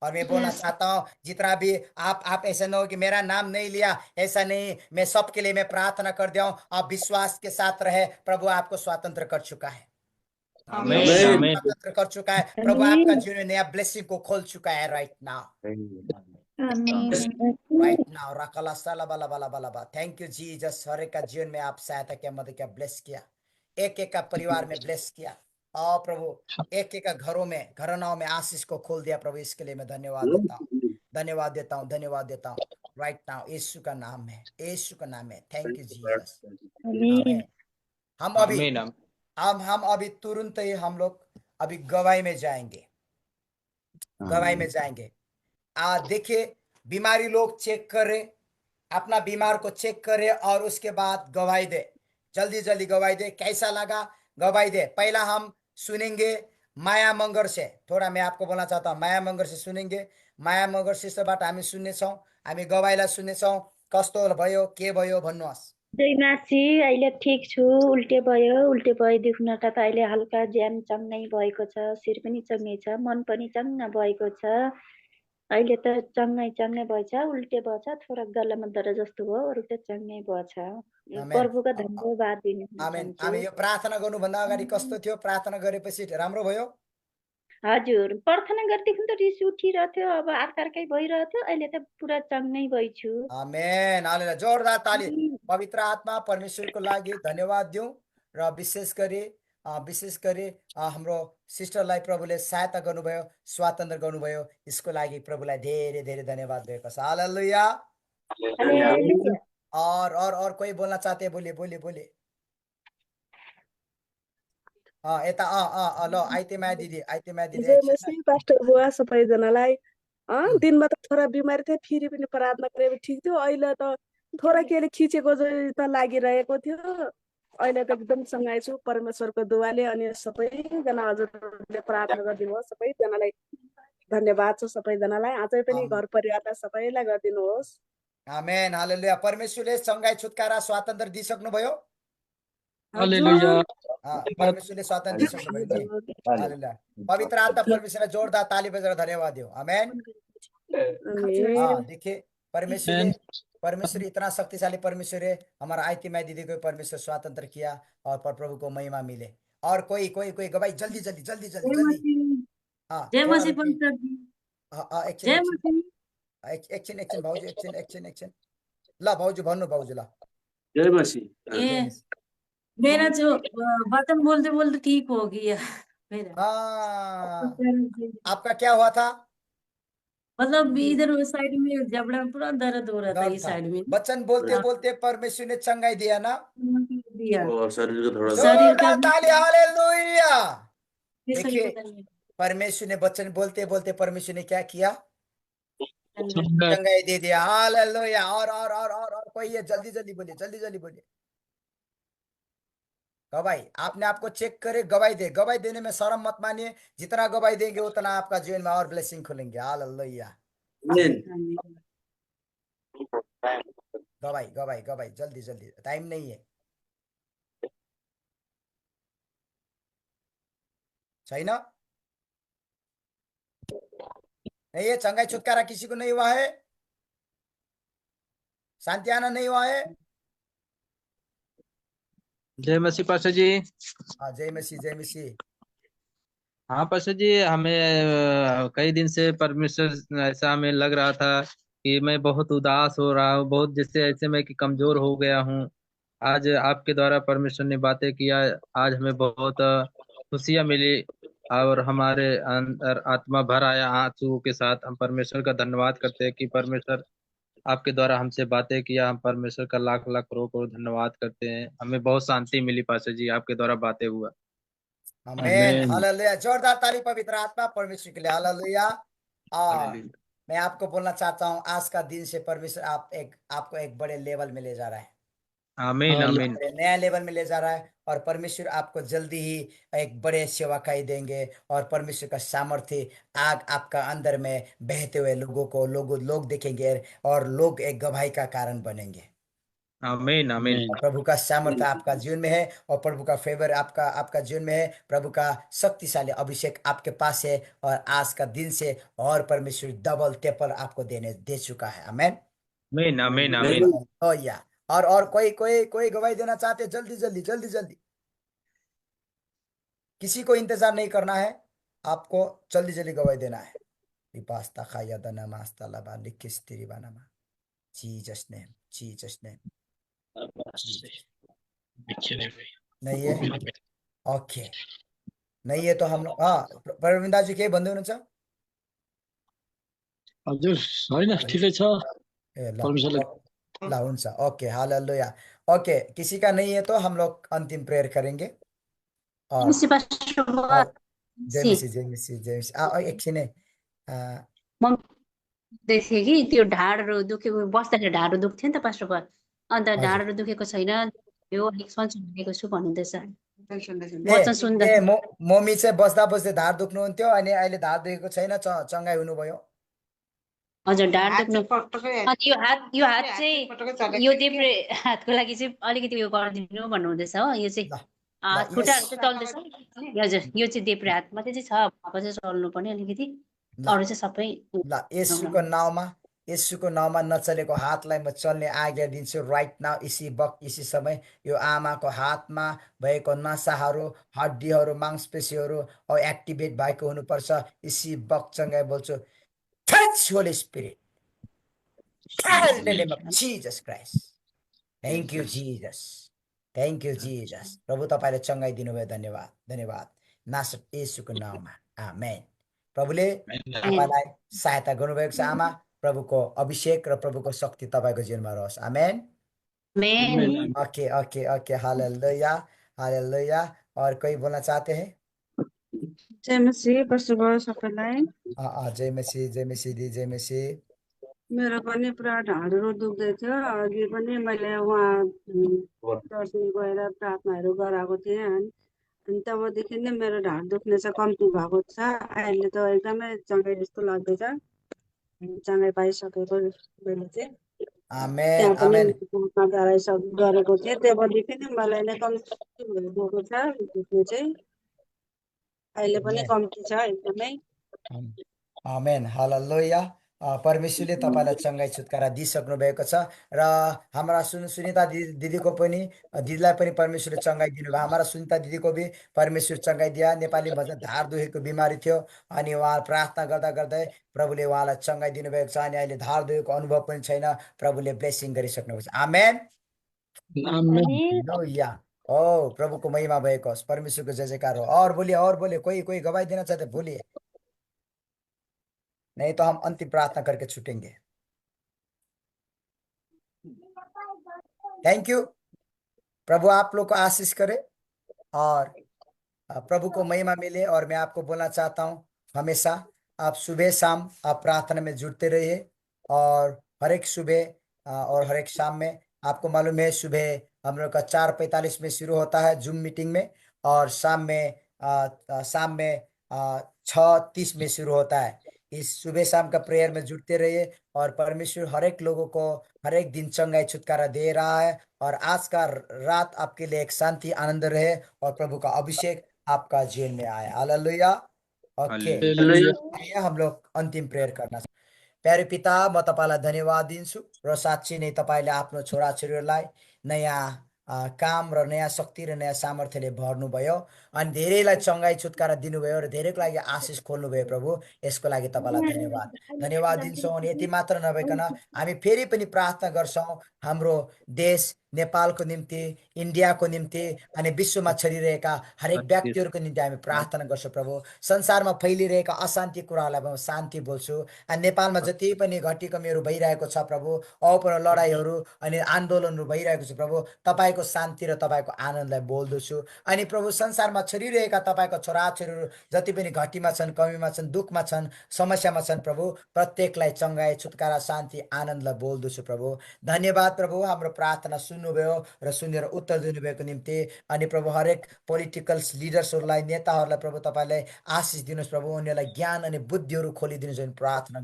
और मैं बोलना चाहता हूँ, जितना भी आप ऐसा न हो कि मेरा नाम नहीं लिया, ऐसा नहीं। मैं सबके लिए मैं प्रार्थना कर दिया हूँ, आप विश्वास के साथ रहे। प्रभु आपको स्वतंत्र कर चुका है, स्वतंत्र कर चुका है। प्रभु आपका जीवन में नया ब्लेसिंग को खोल चुका है राइट नाउ, राइट नाउ। रकला साला बाला बाला बाला बा। Thank you Jesus. हर एक का जीवन में आप सहायता किया, मदद किया, ब्लेस किया, एक एक का परिवार में ब्लेस किया। और प्रभु एक एक का घरों में, घरानाओं में आशीष को खोल दिया। प्रभु इसके लिए मैं धन्यवाद देता हूँ, धन्यवाद देता हूँ, धन्यवाद देता हूँ राइट नाउ। यीशु का नाम है, यीशु का नाम है। Thank you Jesus. हम अभी तुरंत ही हम लोग अभी गवाही में जाएंगे, गवाही में जाएंगे। देखिए, बीमारी लोग चेक करे, अपना बीमार को चेक करे और उसके बाद गवाही दे, जल्दी जल्दी गवाही दे। कैसा लगा गवाही दे। पहला हम सुनेंगे माया मंगर से। थोड़ा मैं आपको बोलना चाहता हूँ, माया मंगर से सुनेंगे। माया मंगर सिस्टरबाट हामी सुन्नेछौँ, हामी गवाहीलाई सुन्नेछौँ। कस्तो भयो, के भयो भन्नुहोस्। जय मासी, अहिले ठिक छु। उल्टे भइदेखि त अहिले हल्का ज्याम चङ्गै भएको छ, शिर पनि चङ्गै छ, मन पनि चङ्ग भएको छ। अहिले त चङ्गै भएछ, उल्टे भएछ, थोडा गलामा दर्द जस्तो भयो, अरू त चङ्गै भएछ। प्रभुको धन्यवाद दिन आमेन चाहन्छु। आमेन। यो प्रार्थना गर्नुभन्दा अगाडि कस्तो थियो? प्रार्थना गरेपछि राम्रो भयो? हजुर, प्रार्थना गर्दैदेखि त रिस उठिरहेको थियो, अब अर्कै भइरहेको थियो, अहिले त पुरा चङ्गै भइछु। आमेन, हालेलुया। जोरदार ताली पवित्र आत्मा परमेश्वरको लागि धन्यवाद दिउँ। र विशेष गरी हाम्रो सिस्टरलाई प्रभुले सहायता गर्नुभयो, स्वतन्त्र गर्नुभयो, यसको लागि प्रभुलाई धेरै धेरै धन्यवाद दिएको छ। हालेलुया। और कोही बोल्न चाहते हैं? बोलिए बोलिए बोलिए। यता ल आइतेमाया दिदी, आइतेमाया दिदी एकछिन। पास्टर बुवा सबैजनालाई दिनमा त थोडा बिमारी थिएँ, फेरि पनि प्रार्थना गरे ठिक थियो। अहिले त थोडा केले खिचेको जस्तो त लागिरहेको थियो, अहिले त एकदम सँगै छु परमेश्वरको दुवाले। अनि सबैजना हजुरले प्रार्थना गरिदिनु, सबैजनालाई धन्यवाद छ। सबैजनालाई अझै पनि घर परिवारलाई सबैलाई गरिदिनुहोस्। Amen hallelujah. परमेश्वरले चङ्गाई छुटकारा स्वातन्त्र्य दिइसक्नुभयो। हालेलुया। परमेश्वरले स्वातन्त्र्य दिइसक्नुभयो नि। हालेलुया। पवित्र आत्मा परमेश्वरलाई जोरदार ताली बजाएर धन्यवाद दियो। आमेन। देखिए परमेश्वर इतना शक्तिशाली परमेश्वर है। हमारा आयतिमाई दीदी को परमेश्वर स्वतंत्र किया और प्रभु को महिमा मिले। और कोई कोई कोई गवाई जल्दी जल्दी जल्दी जल्दी जल्दी। हाँ जय थोड़ा मसीह रुकिए। पंकज जी। एकछिन जय एकछिन मसीह। एकछिन भाउजू एकछिन ल भाउजू भन्नु भाउजू ल। जय मसीह। ये मेरा जो बटन बोलते बोलते ठीक हो गया मेरा। आपका क्या हुआ था? मतलब इधर साइड में जबड़ा में पूरा दर्द हो रहा था दर्द इस था। साइड में। वचन बोलते बोलते परमेश्वर ने चंगाई दिया ना। दिया और शरीर को थोड़ा शरीर का जोरदार ताली हालेलुया। कैसे देखिए पता नहीं। परमेश्वर ने वचन बोलते बोलते परमेश्वर ने क्या किया? चंगाई। चंगाई दे दिया। हालेलुया। और कोई है जल्दी जल्दी बोलिए जल्दी जल्दी बोलिए। गवाही आपने आपको चेक करे गवाही दे। गवाही देने में शर्म मत मानिए। जितना गवाही देंगे उतना आपका जीवन में और ब्लेसिंग खुलेंगे। हालेलुया। आमीन। गवाही गवाही गवाही जल्दी जल्दी टाइम नहीं है। छैन नहीं है। चंगाई छुटकारा किसी को नहीं हुआ है? शांति आना नहीं हुआ है? जय मसीह पास्टर जी। हाँ जय मसीह जय मसीह। हाँ पास्टर जी, हमें कई दिन से परमेश्वर ऐसा हमें लग रहा था कि मैं बहुत उदास हो रहा हूँ, बहुत जैसे ऐसे मैं कि कमजोर हो गया हूँ। आज आपके द्वारा परमेश्वर ने बातें किया। आज हमें बहुत खुशियाँ मिली और हमारे अंदर आत्मा भर आया आंसू के साथ। हम परमेश्वर का धन्यवाद करते हैं कि परमेश्वर आपके द्वारा हमसे बातें किया। हम परमेश्वर का लाख लाख करोड़ करोड़ धन्यवाद करते हैं। हमें बहुत शांति मिली पास्टर जी, आपके द्वारा बातें हुआ। Amen hallelujah. जोरदार ताली पवित्र आत्मा परमेश्वर के लिए। हालेलुया। मैं आपको बोलना चाहता हूँ आज का दिन से परमेश्वर आपको एक बड़े लेवल में ले जा रहा है। आमीन आमीन। नया लेवल में ले जा रहा है और परमेश्वर आपको जल्दी ही एक बड़े सेवकाई देंगे और परमेश्वर का सामर्थ्य आग आपका अंदर में बहते हुए लोग देखेंगे और लोग एक गवाही का कारण बनेंगे। आमीन आमीन। प्रभु का सामर्थ्य आपका जीवन में है और प्रभु का फेवर आपका जीवन में है। प्रभु का शक्तिशाली अभिषेक आपके पास है और आज का दिन से और परमेश्वर डबल ट्रिपल आपको दे चुका है। आमेन आमीन आमीन आमीन। या और कोई गवाही देना चाहते हैं? जल्दी जल्दी जल्दी जल्दी। किसी को इंतजार नहीं करना है। आपको जल्दी जल्दी गवाही देना है। रिपास्ता खायदना मास्ता लबा लिखिस्तिरी बनामा। Jesus name Jesus name. नहीं है? ओके नहीं है तो हम लोग प्रवीण दाजु के भन्दै हुनुहुन्छ? हजुर होइन ठिकै छ ए परमेश्वरले ल हुन्छ। Okay hallelujah. ओके किसी का नहीं है तो हम लोग अंतिम प्रेयर करेंगे। और जय मसीह जय मसीह जय मसीह। एकछिन है। थिएँ कि त्यो ढाडहरू दुखेको बस्दाखेरि ढाडहरू दुख्थ्यो नि त पास्टरको। अन्त ढाडहरू दुखेको छैन, यो अलिक सन्चो लागेको छु भन्नुहुँदैछ वचन सुन्दा। मम्मी चाहिँ बस्दा बस्दै ढाड दुख्नुहुन्थ्यो अनि अहिले ढाड दुखेको छैन, चङ्गाई हुनुभयो। हजुर ढाड दुख्नु अनि यो हात चाहिँ यो देब्रे हातको लागि चाहिँ अलिकति उयो गरिदिनु भन्नुहुँदैछ हो। यो चाहिँ खुट्टाहरू चाहिँ चल्दैछ। हजुर यो चाहिँ देब्रे हात मात्रै चाहिँ छ, भएको चाहिँ चल्नु पर्ने अलिकति, अरू चाहिँ सबै। ल येशूको नाउँमा नचलेको हातलाई म चल्ने आज्ञा दिन्छु राइट नाउ। इसी समय यो आमाको हातमा भएको नसाहरू हड्डीहरू मांसपेशीहरू एक्टिभेट भएको हुनुपर्छ। इसी वक्त चङ्गाई बोल्छु। Touch Holy Spirit. In the name of Jesus Christ. Thank you Jesus. Thank you Jesus. प्रभु तपाईले चङ्गाई दिनुभयो। धन्यवाद धन्यवाद नासरत येशूको नाउँमा आमेन। प्रभुले तपाईलाई सहायता गर्नुभएको छ आमा। प्रभुको अभिषेक र प्रभुको शक्ति तपाईको जीवनमा रहोस्। आमेन। ओके ओके ओके हालेलुया हालेलुया। और कोई बोलना चाहते हैं? जय मसीह पशुभाव सबैलाई। जय मसीह जय मसीह दी जय मसीह। मेरो पनि पुरा ढाडहरू दुख्दै थियो। अघि पनि मैले उहाँ चर्चमा गएर प्रार्थनाहरू गराएको थिएँ अनि तबदेखि नै मेरो ढाड दुख्ने चाहिँ कम्ती भएको छ। अहिले त एकदमै चङ्गाई जस्तो लाग्दैछ। चङ्गाई पाइसकेको मैले चाहिँ आमेन त्यहाँ पनि आमेन प्रार्थना गरेको थिएँ, त्यहाँदेखि नै मलाई नै कम्ती भइरहेको छ दुख्नु चाहिँ, अहिले पनि आमेन कम्ती छ एकदमै। Amen hallelujah. परमेश्वरले तपाईँलाई चङ्गाई छुटकारा दिइसक्नु भएको छ र हाम्रा सुनिता दिदीको पनि दिदीलाई पनि परमेश्वरले चङ्गाई दिनुभयो। हाम्रा सुनिता दिदीको पनि परमेश्वर चङ्गाई दिया। नेपाली भन्छ धार दुखेको बिमारी थियो अनि उहाँ प्रार्थना गर्दा गर्दै प्रभुले उहाँलाई चङ्गाई दिनुभएको छ अनि अहिले धार दुखेको अनुभव पनि छैन। प्रभुले ब्लेसिङ गरिसक्नु भएको छ। आमेन आमेन। हालेलुया। ओ प्रभुको महिमा भएको होस्, परमेश्वरको जय जयकार हो। और बोलिए कोई गवाही देना चाहते बोलिए, नहीं तो हम अंतिम प्रार्थना करके छूटेंगे। Thank you. प्रभु आप लोग को आशीष करे और प्रभु को महिमा मिले। और मैं आपको बोलना चाहता हूँ, हमेशा आप सुबह शाम आप प्रार्थना में जुड़ते रहिए और हर एक सुबह और हर एक शाम में। आपको मालूम है सुबह हम लोग का 4:45 में शुरू होता है जूम मीटिंग में और शाम में 6:30 में शुरू होता है। इस सुबह शाम का प्रेयर में जुड़ते रहिए और परमेश्वर हर एक लोगों को हर एक दिन चंगाई छुटकारा दे रहा है। और आज का रात आपके लिए एक शांति आनंद रहे और प्रभु का अभिषेक आपका जीवन में आए। हालेलुया। Okay, hallelujah. हम लोग अन्तिम प्रेयर करना। प्यारे पिता, म तपाईँलाई धन्यवाद दिन्छु र साँच्चै नै तपाईँले आफ्नो छोराछोरीहरूलाई नयाँ काम र नयाँ शक्ति र नयाँ सामर्थ्यले भर्नुभयो अनि धेरैलाई चङ्गाई छुटकारा दिनुभयो र धेरैको लागि आशिष खोल्नुभयो। प्रभु यसको लागि तपाईँलाई धन्यवाद दिन्छौँ। अनि यति मात्र नभइकन हामी फेरि पनि प्रार्थना गर्छौँ हाम्रो देश नेपालको निम्ति, इन्डियाको निम्ति अनि विश्वमा छरिरहेका हरेक व्यक्तिहरूको निम्ति हामी प्रार्थना गर्छौँ। प्रभु संसारमा फैलिरहेका अशान्ति कुराहरूलाई म शान्ति बोल्छु अनि नेपालमा जति पनि घटी कमीहरू भइरहेको छ प्रभु, औपन लडाइँहरू अनि आन्दोलनहरू भइरहेको छ प्रभु, तपाईँको शान्ति र तपाईँको आनन्दलाई बोल्दछु। अनि प्रभु संसारमा छरिरहेका तपाईँको छोराछोरीहरू जति पनि घटीमा छन्, कमीमा छन्, दुःखमा छन्, समस्यामा छन् प्रभु, प्रत्येकलाई चङ्गाई छुटकारा शान्ति आनन्दलाई बोल्दछु। प्रभु धन्यवाद प्रभु, हाम्रो प्रार्थना सुन्नुभयो र सुनेर उत्तर दिनुभएको निम्ति। अनि प्रभु हरेक पोलिटिकल्स लिडर्सहरूलाई, नेताहरूलाई प्रभु तपाईँले आशिष दिनुहोस्। प्रभु उनीहरूलाई ज्ञान अनि बुद्धिहरू खोलिदिनुहोस् भने प्रार्थना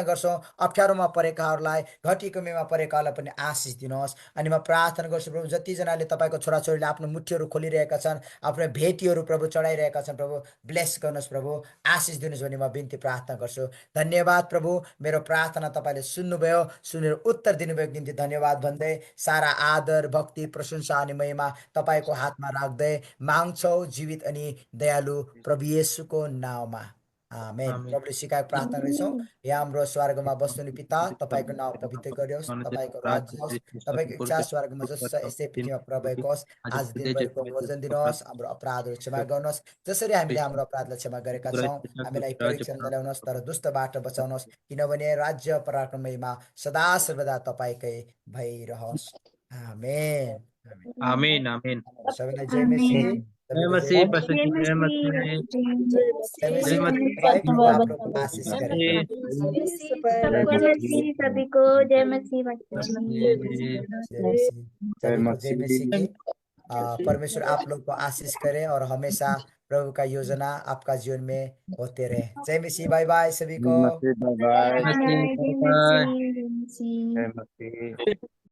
गर्छौँ। अप्ठ्यारोमा परेकाहरूलाई, घटी कमीमा परेकाहरूलाई पनि आशिष दिनुहोस्। अनि म प्रार्थना गर्छु प्रभु जतिजनाले तपाईँको छोराछोरीले आफ्नो मुठीहरू खोलिरहेका छन्, आफ्नो भेटीहरू प्रभु चढाइरहेका छन् प्रभु, ब्लेस गर्नुहोस् प्रभु, आशिष दिनुहोस् भने म बिन्ती प्रार्थना गर्छु। धन्यवाद प्रभु, मेरो प्रार्थना तपाईँले सुन्नुभयो, सुनेर उत्तर दिनुभएको निम्ति धन्यवाद भन्दै सारा आदर भक्ति प्रशंसा अनि महिमा तपाईँको हातमा राख्दै माग्छौँ जीवित अनि दयालु प्रभु येशूको नाउँमा, आमेन। प्रभुले सिकाएको प्रार्थना गर्छौँ। या हाम्रो स्वर्गमा बस्नुहुने पिता, तपाईँको नाउँ पवित्र गरियोस्, तपाईँको राज्य होस्, तपाईँको इच्छा स्वर्गमा जस्तो छ यस्तै पृथ्वीमा प्रभुको होस्। आज दिनभरिको भोजन दिनुहोस्, हाम्रो अपराधहरू क्षमा गर्नुहोस् जसरी हामीले हाम्रो अपराधलाई क्षमा गरेका छौँ। हामीलाई परीक्षामा नल्याउनुहोस् तर दुष्टबाट बचाउनुहोस्, किनभने राज्य पराक्रम महिमा सदा सर्वदा तपाईँकै भइरहोस्। आमेन। आमीन आमीन। सबैलाई जय मसीह। जय मसीह पास्टर जी, जय मसीह। जय मसीह भाई, प्रभु आप लोग को आशीष करे। सभी को जय मसीह। जय मसीह की परमेश्वर आप लोग को आशीष करे और हमेशा प्रभु का योजना आपका जीवन में होते रहे। जय मसीह, बाय बाय सभी को। जय मसीह, बाय बाय। जय मसीह। जय मसीह।